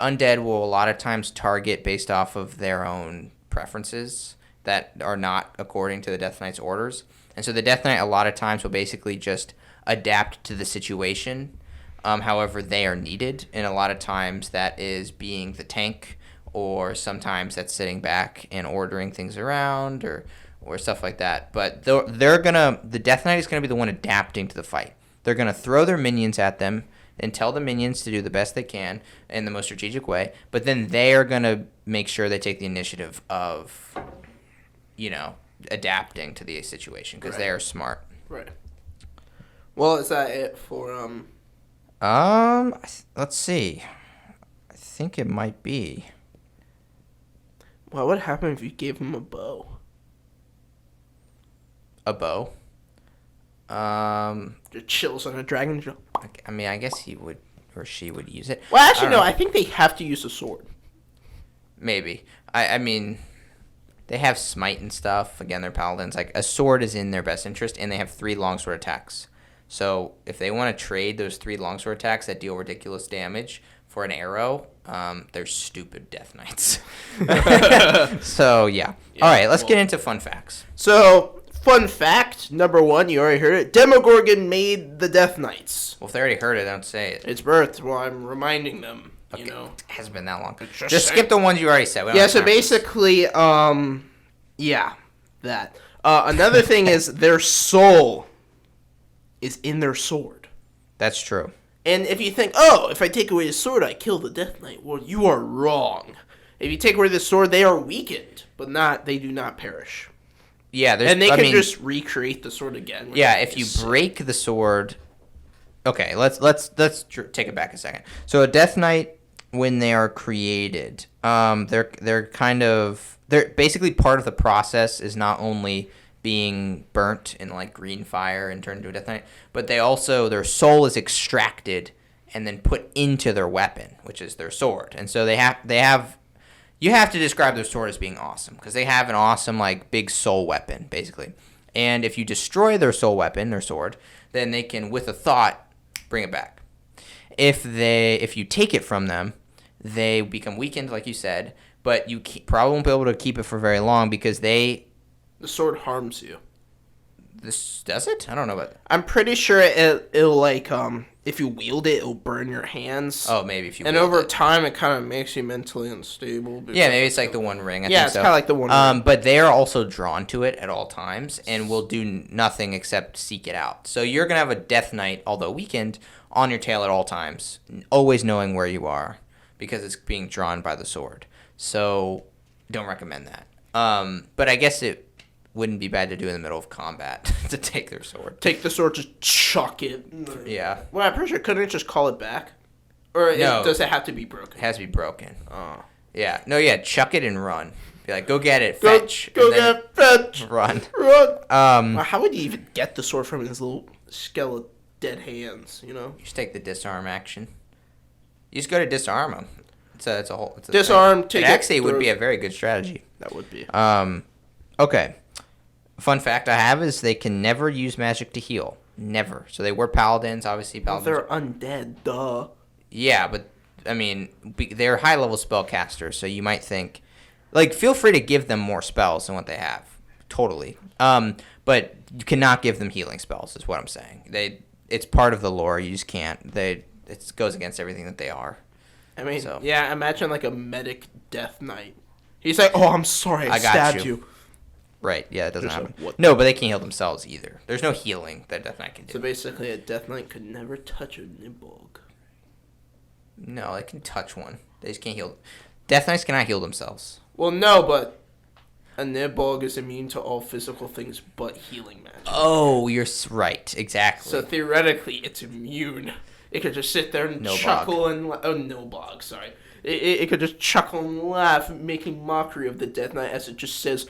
undead will a lot of times target based off of their own preferences that are not according to the Death Knight's orders, and so the Death Knight a lot of times will basically just adapt to the situation. However, they are needed, and a lot of times that is being the tank, or sometimes that's sitting back and ordering things around, or stuff like that. But the Death Knight is gonna be the one adapting to the fight. They're gonna throw their minions at them and tell the minions to do the best they can in the most strategic way. But then they are gonna make sure they take the initiative of, adapting to the situation because they are smart. Right. Well, is that it for Let's see. I think it might be. What would happen if you gave him a bow? A bow? Just chills on a dragon. I mean, I guess he would or she would use it. Well, actually, no. I think they have to use a sword. Maybe. I mean, they have smite and stuff. Again, they're paladins. Like, a sword is in their best interest, and they have 3 longsword attacks. So if they want to trade those 3 longsword attacks that deal ridiculous damage for an arrow, they're stupid Death Knights. So, yeah. All right, let's get into fun facts. So, fun fact, number 1, you already heard it. Demogorgon made the Death Knights. Well, if they already heard it, don't say it. It's birthed. Well, I'm reminding them, Okay. you know. It hasn't been that long. Just skip the ones you already said. So basically, that. Another thing is their soul is in their sword. That's true. And if you think, oh, if I take away his sword, I kill the Death Knight. Well, you are wrong. If you take away the sword, they are weakened, but they do not perish. Yeah, and they can just recreate the sword again. Yeah, if you break the sword. Okay, let's take it back a second. So a Death Knight, when they are created, they're basically part of the process is not only being burnt in like green fire and turned into a Death Knight, but their soul is extracted and then put into their weapon, which is their sword. And so you have to describe their sword as being awesome because they have an awesome like big soul weapon basically. And if you destroy their soul weapon, their sword, then they can with a thought bring it back. If you take it from them, they become weakened like you said, but you probably won't be able to keep it for very long because the sword harms you. This does it? I don't know about that. I'm pretty sure it'll like if you wield it, it'll burn your hands. Oh, maybe if you. And over time, it kind of makes you mentally unstable. Yeah, maybe it's like the One Ring. I think it's kind of like the One Ring. But they are also drawn to it at all times and will do nothing except seek it out. So you're gonna have a Death Knight, although weakened, on your tail at all times, always knowing where you are because it's being drawn by the sword. So don't recommend that. But I guess it wouldn't be bad to do in the middle of combat to take their sword. Take the sword, just chuck it. Yeah. Well, I'm pretty sure couldn't it just call it back? Or no. Does it have to be broken? It has to be broken. Oh. Yeah. No, yeah, chuck it and run. Be like, go get it, fetch. Go get it, fetch. Run. How would you even get the sword from his little skeleton dead hands, you know? You just take the disarm action. You just go to disarm him. It's a whole... Disarm, take it. Actually, would be a very good strategy. That would be. Okay. Fun fact I have is they can never use magic to heal. Never. So they were paladins, obviously paladins. Well, they're undead, duh. Yeah, but, I mean, they're high-level spellcasters, so you might think... Like, feel free to give them more spells than what they have. Totally. But you cannot give them healing spells, is what I'm saying. It's part of the lore. You just can't. It goes against everything that they are. I mean, yeah, imagine like a medic Death Knight. He's like, oh, I'm sorry, I stabbed you. Right, yeah, it doesn't happen. No, but they can't heal themselves either. There's no healing that Death Knight can do. So basically, a Death Knight could never touch a Nibog. No, they can touch one. They just can't heal. Death Knights cannot heal themselves. Well, no, but a Nibog is immune to all physical things but healing magic. Oh, you're right, exactly. So theoretically, it's immune. It could just sit there and No chuckle no bog, sorry. It could just chuckle and laugh, making mockery of the Death Knight as it just says,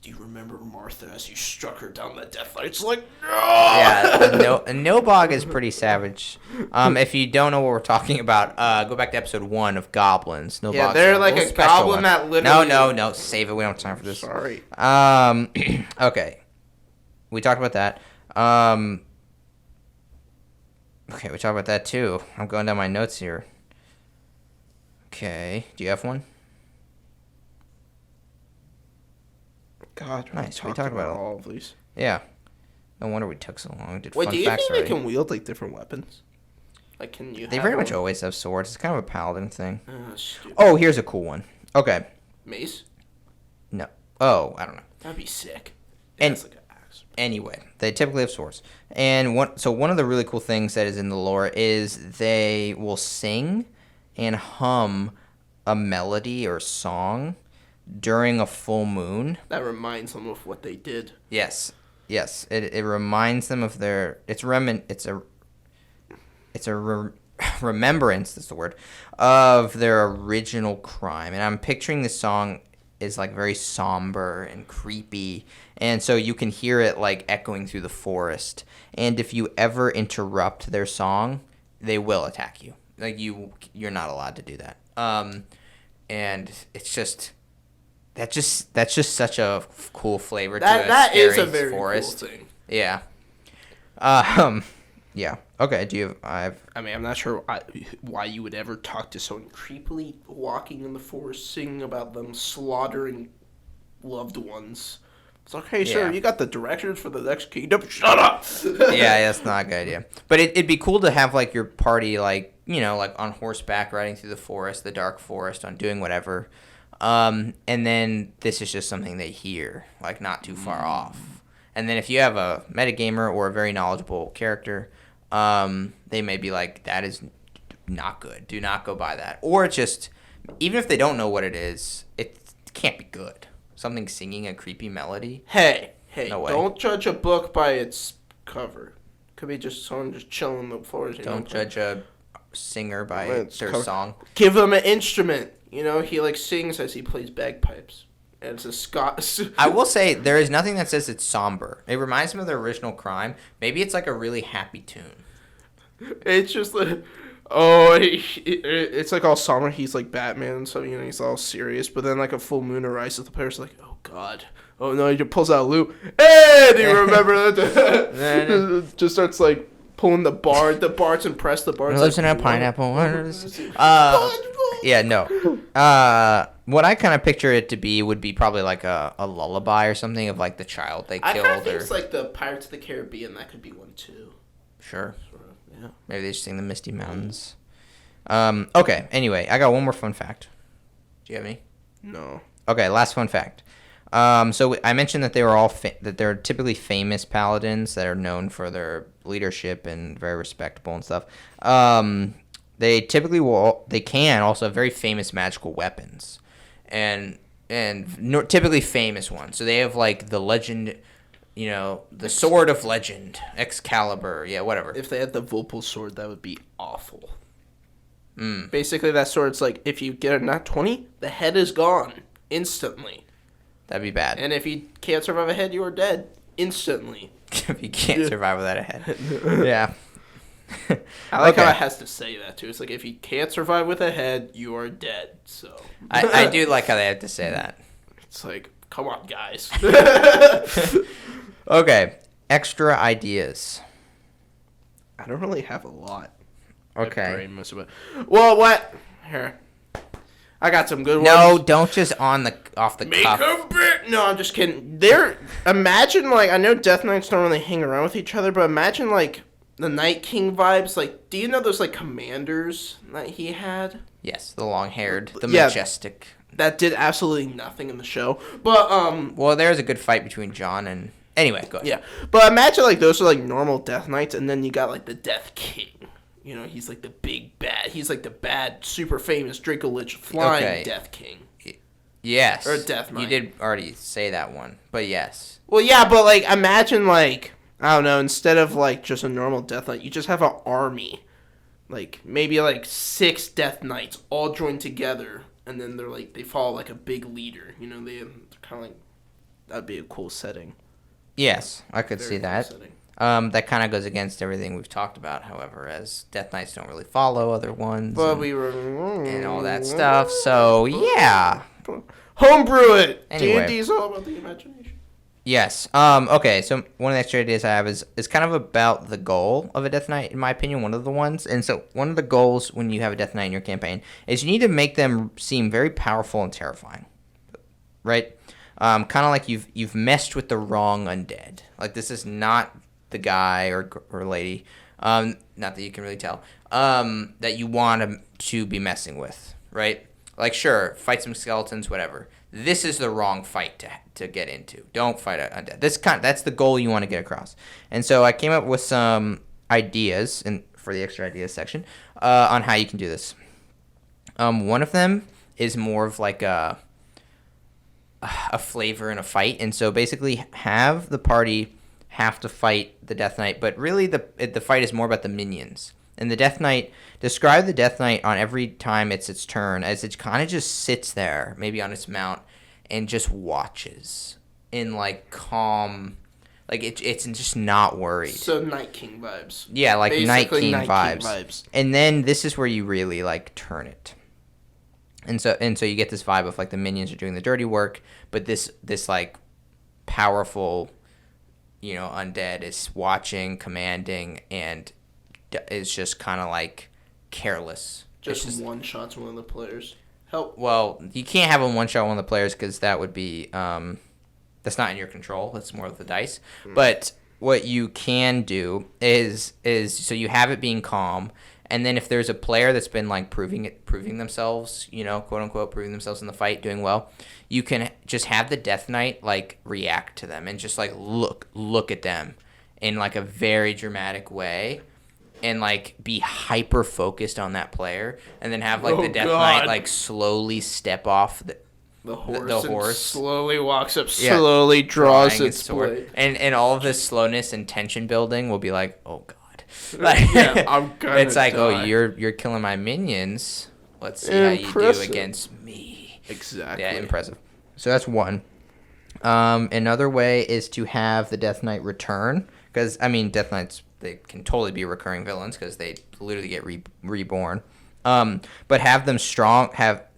"Do you remember Martha as you struck her down the Death Knight?" It's like, no! Yeah, a no bog is pretty savage. If you don't know what we're talking about, go back to episode 1 of Goblins. No bog. They're like a goblin that literally... No, save it. We don't have time for this. Sorry. Okay. We talked about that. Okay, we talked about that too. I'm going down my notes here. Okay, do you have one? God, nice. We talked about all of these. Yeah. No wonder we took so long. Wait, do you think they can wield like different weapons? Like, can you? They very much always have swords. It's kind of a paladin thing. Stupid. Oh, here's a cool one. Okay. Mace? No. Oh, I don't know. That'd be sick. And like an axe. Anyway, they typically have swords. And one of the really cool things that is in the lore is they will sing and hum a melody or song during a full moon. That reminds them of what they did. Yes. It reminds them of their. It's a remembrance. That's the word of their original crime. And I'm picturing this song is like very somber and creepy, and so you can hear it like echoing through the forest. And if you ever interrupt their song, they will attack you. Like you're not allowed to do that. And it's just. That's just such a cool flavor to a scary forest. Cool thing. Yeah. Yeah. Okay. Do you? I mean, I'm not sure why you would ever talk to someone creepily walking in the forest, singing about them slaughtering loved ones. It's like, hey, sir, you got the directions for the next kingdom? Shut up. Yeah, that's not a good idea. But it'd be cool to have like your party, like like on horseback, riding through the forest, the dark forest, on doing whatever. And then this is just something they hear, like not too far off. And then if you have a metagamer or a very knowledgeable character, they may be like, that is not good. Do not go by that. Or it's just, even if they don't know what it is, it can't be good. Something singing a creepy melody. Hey, no don't judge a book by its cover. Could be just someone just chilling on the floor. Don't judge a singer by their song. Give them an instrument. He like sings as he plays bagpipes. And it's a Scott. I will say there is nothing that says it's somber. It reminds me of their original crime. Maybe it's like a really happy tune. It's just like, it's like all somber. He's like Batman, so he's all serious. But then like a full moon arises, the player's like, oh god, oh no, he just pulls out a loot. Hey, do you remember that? Just starts like pulling the bard. The bard's impressed. The bard's lives in a pineapple. Yeah, no. What I kind of picture it to be would be probably like a lullaby or something of like the child they killed. I think it's like the Pirates of the Caribbean. That could be one too. Sure. Yeah. Maybe they just sing the Misty Mountains. Okay. Anyway, I got one more fun fact. Do you have any? No. Okay. Last fun fact. So I mentioned that they were all that they're typically famous paladins that are known for their leadership and very respectable and stuff. They typically they can also have very famous magical weapons, and typically famous ones. So they have like the legend, the sword of legend, Excalibur, whatever. If they had the Vulpal sword, that would be awful. Basically, that sword's like if you get a nat 20, the head is gone instantly. That'd be bad. And if you can't survive a head, you are dead instantly. If you can't survive without a head, yeah. I like how it has to say that too. It's like if you can't survive with a head, you are dead. So I do like how they have to say that. It's like, come on, guys. Okay, extra ideas. I don't really have a lot. Okay. Well, what? Here, I got some good ones. No, don't just off the Make cuff. a bit. No, I'm just kidding. Imagine like I know Death Knights don't really hang around with each other, but imagine like the Night King vibes. Like, do you know those like commanders that he had? Yes, the long-haired, the majestic. That did absolutely nothing in the show. But well, there's a good fight between John and anyway. Go ahead. Yeah, but imagine like those are like normal Death Knights, and then you got like the Death King. He's like the big bad. He's like the bad, super famous Dracolich flying Death King. Yes. Or Death Knight. You did already say that one, but yes. Well, yeah, but like imagine like I don't know, instead of like just a normal Death Knight, you just have an army like maybe like 6 Death Knights all joined together, and then they follow like a big leader. They're kind of like that'd be a cool setting. Yes, I could Very see cool that. setting. That kind of goes against everything we've talked about, however, as Death Knights don't really follow other ones But and, we were and all that stuff. So, yeah. homebrew it. Anyway. D&D is all about the imagination. Yes. Okay, so one of the extra ideas I have is kind of about the goal of a Death Knight, in my opinion, one of the ones. And so one of the goals when you have a Death Knight in your campaign is you need to make them seem very powerful and terrifying. Right? Kind of like you've messed with the wrong undead. Like, this is not the guy or lady, not that you can really tell, that you want to be messing with, right? Like, sure, fight some skeletons, whatever. This is the wrong fight to get into. Don't fight undead. That's the goal you want to get across. And so I came up with some ideas for the extra ideas section on how you can do this. One of them is more of like a flavor in a fight, and so basically have the party have to fight the Death Knight, but really the fight is more about the minions. And the Death Knight, describe the Death Knight on every time it's its turn as it kind of just sits there, maybe on its mount, and just watches in like calm, like it's just not worried. So Night King vibes. Yeah, like Basically Night King vibes. And then this is where you really like turn it. And so you get this vibe of like the minions are doing the dirty work, but this like powerful, undead is watching, commanding, and is just kind of like careless. Just one shots one of the players. Help. Well, you can't have him one shot one of the players because that would be that's not in your control. That's more of the dice. But what you can do is so you have it being calm. And then if there's a player that's been like proving themselves, quote unquote, proving themselves in the fight, doing well, you can just have the Death Knight like react to them and just like look at them in like a very dramatic way, and like be hyper focused on that player, and then have like the Death Knight like slowly step off the horse, the horse slowly walks up, slowly draws its sword, and all of this slowness and tension building will be like, oh god. Like, yeah, I'm gonna it's like, die. oh, you're killing my minions. Let's see how you do against me. Exactly. Yeah, impressive. So that's one. Another way is to have the Death Knight return, because Death Knights, they can totally be recurring villains because they literally get reborn. But have them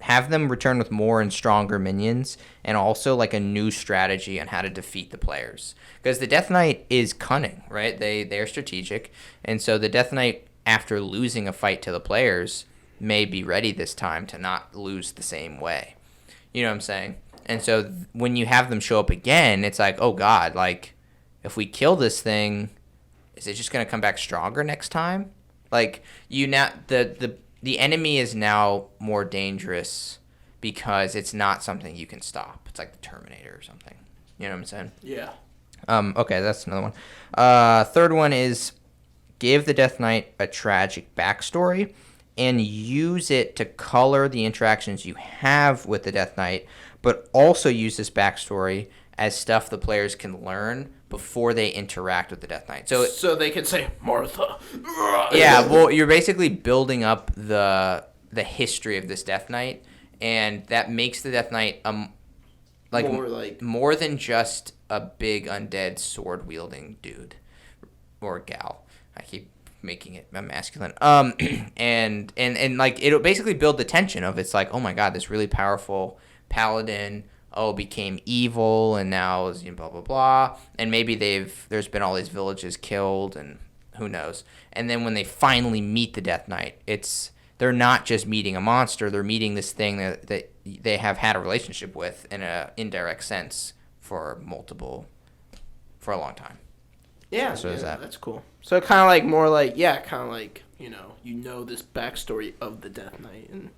have them return with more and stronger minions, and also like a new strategy on how to defeat the players. Because the Death Knight is cunning, right? They're strategic, and so the Death Knight, after losing a fight to the players, may be ready this time to not lose the same way. You know what I'm saying? And so when you have them show up again, it's like, oh god, like if we kill this thing, is it just gonna come back stronger next time? Like the enemy is now more dangerous because it's not something you can stop. It's like the Terminator or something. You know what I'm saying? Yeah. Okay, that's another one. Third one is give the Death Knight a tragic backstory and use it to color the interactions you have with the Death Knight, but also use this backstory as stuff the players can learn before they interact with the Death Knight. So they can say, Martha. Yeah, well, you're basically building up the history of this Death Knight, and that makes the Death Knight more than just a big undead sword wielding dude or gal. I keep making it masculine. And like it'll basically build the tension of, it's like, oh my god, this really powerful paladin became evil, and now is blah blah blah, and maybe there's been all these villages killed, and who knows. And then when they finally meet the Death Knight, they're not just meeting a monster, they're meeting this thing that they have had a relationship with in an indirect sense for a long time. Yeah, so that's cool. So kind of like more like, this backstory of the Death Knight, and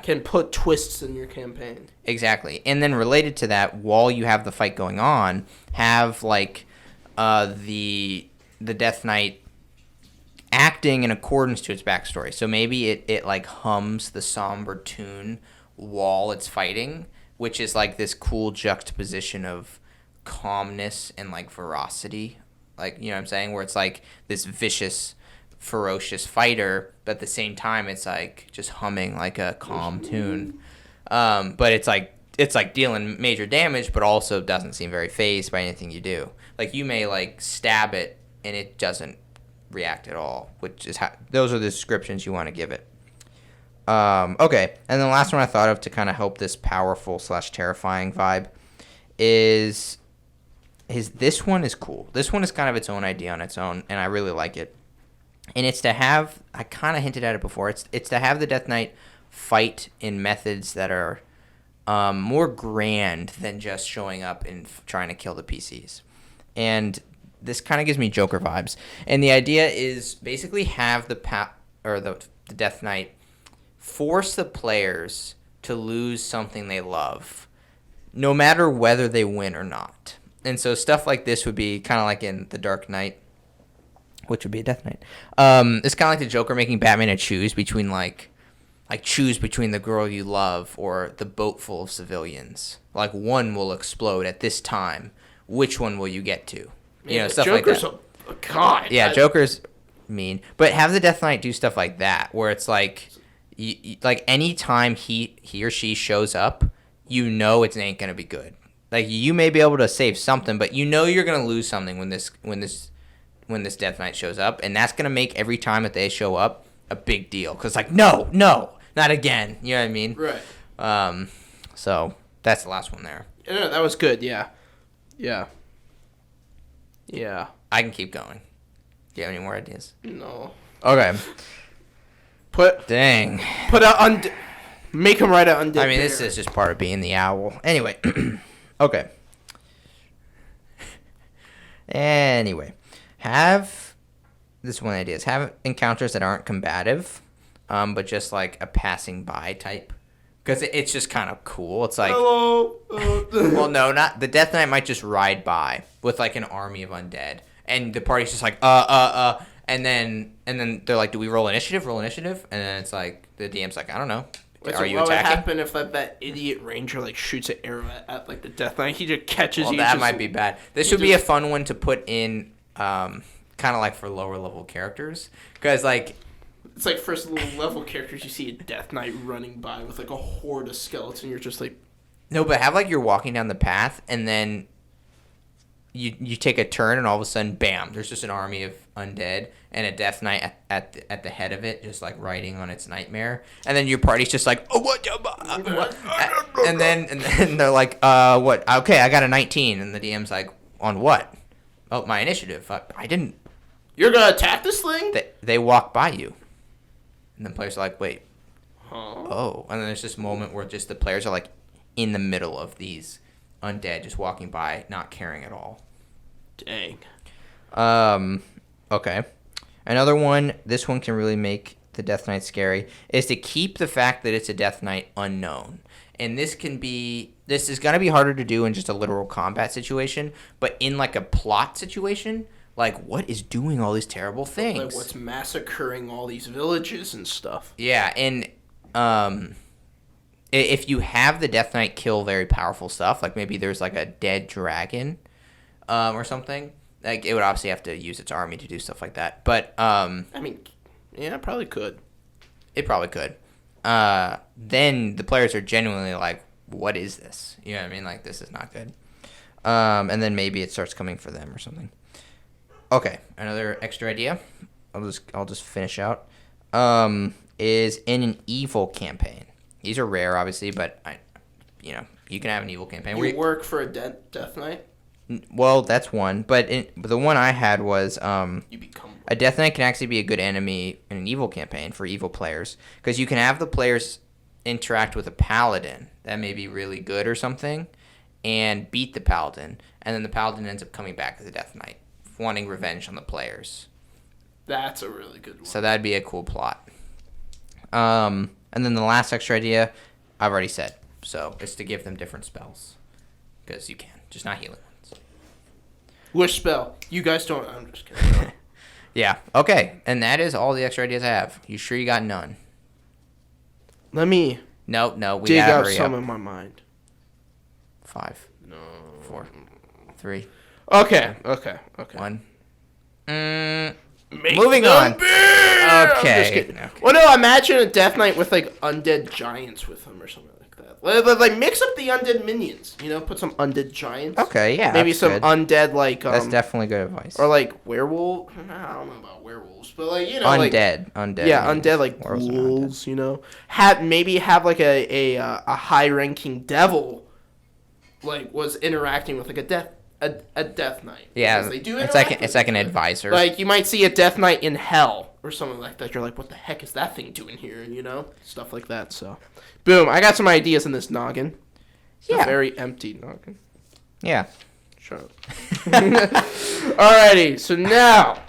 can put twists in your campaign. Exactly. And then related to that, while you have the fight going on, have like the Death Knight acting in accordance to its backstory. So maybe it like hums the somber tune while it's fighting, which is like this cool juxtaposition of calmness and like ferocity. Like, you know what I'm saying? Where it's like this vicious ferocious fighter, but at the same time it's like just humming like a calm tune. But it's like dealing major damage, but also doesn't seem very fazed by anything you do. Like you may like stab it and it doesn't react at all, which is how those are the descriptions you want to give it. Okay, and the last one I thought of to kind of help this powerful / terrifying vibe is this one is cool. This one is kind of its own idea on its own, and I really like it. And it's to have, I kind of hinted at it before, it's to have the Death Knight fight in methods that are more grand than just showing up and trying to kill the PCs. And this kind of gives me Joker vibes. And the idea is basically have the Death Knight force the players to lose something they love, no matter whether they win or not. And so stuff like this would be kind of like in The Dark Knight, which would be a Death Knight. It's kind of like the Joker making Batman to choose between choose between the girl you love or the boat full of civilians. Like one will explode at this time. Which one will you get to? Stuff Joker's like that. A god. Yeah, Joker's mean. But have the Death Knight do stuff like that, where it's like, like any time he or she shows up, it ain't gonna be good. Like you may be able to save something, but you're gonna lose something when this Death Knight shows up, and that's gonna make every time that they show up a big deal. Cause like no, not again. You know what I mean? Right. So that's the last one there. Yeah, that was good. Yeah. I can keep going. Do you have any more ideas? No. Okay. Dang. Make him write an undead. I mean, this is just part of being the owl. Anyway. Okay. Anyway. This one idea is have encounters that aren't combative, but just like a passing by type. Because it's just kind of cool. It's like, hello. Well, no, not the Death Knight might just ride by with like an army of undead, and the party's just like, and then they're like, do we roll initiative? And then it's like the DM's like, I don't know. Are you attacking? What would happen if that idiot ranger like shoots an arrow at like the Death Knight? He just catches you. That might be bad. This would be a fun one to put in, kind of like for lower level characters, because like. It's like first level characters, you see a Death Knight running by with like a horde of skeletons. You're just like, no, but have like you're walking down the path and then you take a turn and all of a sudden, bam! There's just an army of undead and a Death Knight at the head of it, just like riding on its nightmare. And then your party's just like, oh what? And then they're like, what? Okay, I got a 19, and the DM's like, on what? Oh, my initiative. I didn't. You're gonna attack this thing? They walk by you. And the players are like, wait, huh? Oh. And then there's this moment where just the players are like in the middle of these undead just walking by, not caring at all. Dang. Okay. Another one, this one can really make the Death Knight scary, is to keep the fact that it's a Death Knight unknown. And this is going to be harder to do in just a literal combat situation, but in like a plot situation, like, what is doing all these terrible things? Like, what's massacring all these villages and stuff? Yeah, and if you have the Death Knight kill very powerful stuff, like maybe there's like a dead dragon or something, like it would obviously have to use its army to do stuff like that. But I mean, yeah, it probably could. It probably could. Then the players are genuinely like, what is this? You know what I mean? Like, this is not good. And then maybe it starts coming for them or something. Okay, another extra idea. I'll just finish out. Is in an evil campaign. These are rare, obviously, but you can have an evil campaign. You work for a Death Knight? Well, that's one, but the one I had was you become a Death Knight can actually be a good enemy in an evil campaign for evil players, because you can have the players interact with a paladin that may be really good or something, and beat the paladin, and then the paladin ends up coming back as a Death Knight, wanting revenge on the players. That's a really good one. So that'd be a cool plot. And then the last extra idea, I've already said. So it's to give them different spells. Because you can. Just not healing ones. Which spell? You guys don't. I'm just kidding. Yeah. Okay. And that is all the extra ideas I have. You sure you got none? Let me No. We dig gotta out hurry some up. in my mind. 5. No. 4. 3. Okay. 1. Moving on. Okay. Well, no, imagine a Death Knight with like undead giants with him or something like that. Like mix up the undead minions. Put some undead giants. Okay, yeah. Maybe some good. undead like. That's definitely good advice. Or like werewolf. I don't know about werewolves, but like undead. Yeah, undead like ghouls. Have like a high-ranking devil, like was interacting with like a Death Knight. Yeah, they do it's like an advisor. Like you might see a Death Knight in hell or something like that. You're like, what the heck is that thing doing here? Stuff like that. So, boom! I got some ideas in this noggin. Yeah, a very empty noggin. Yeah. Shut up. Alrighty, so now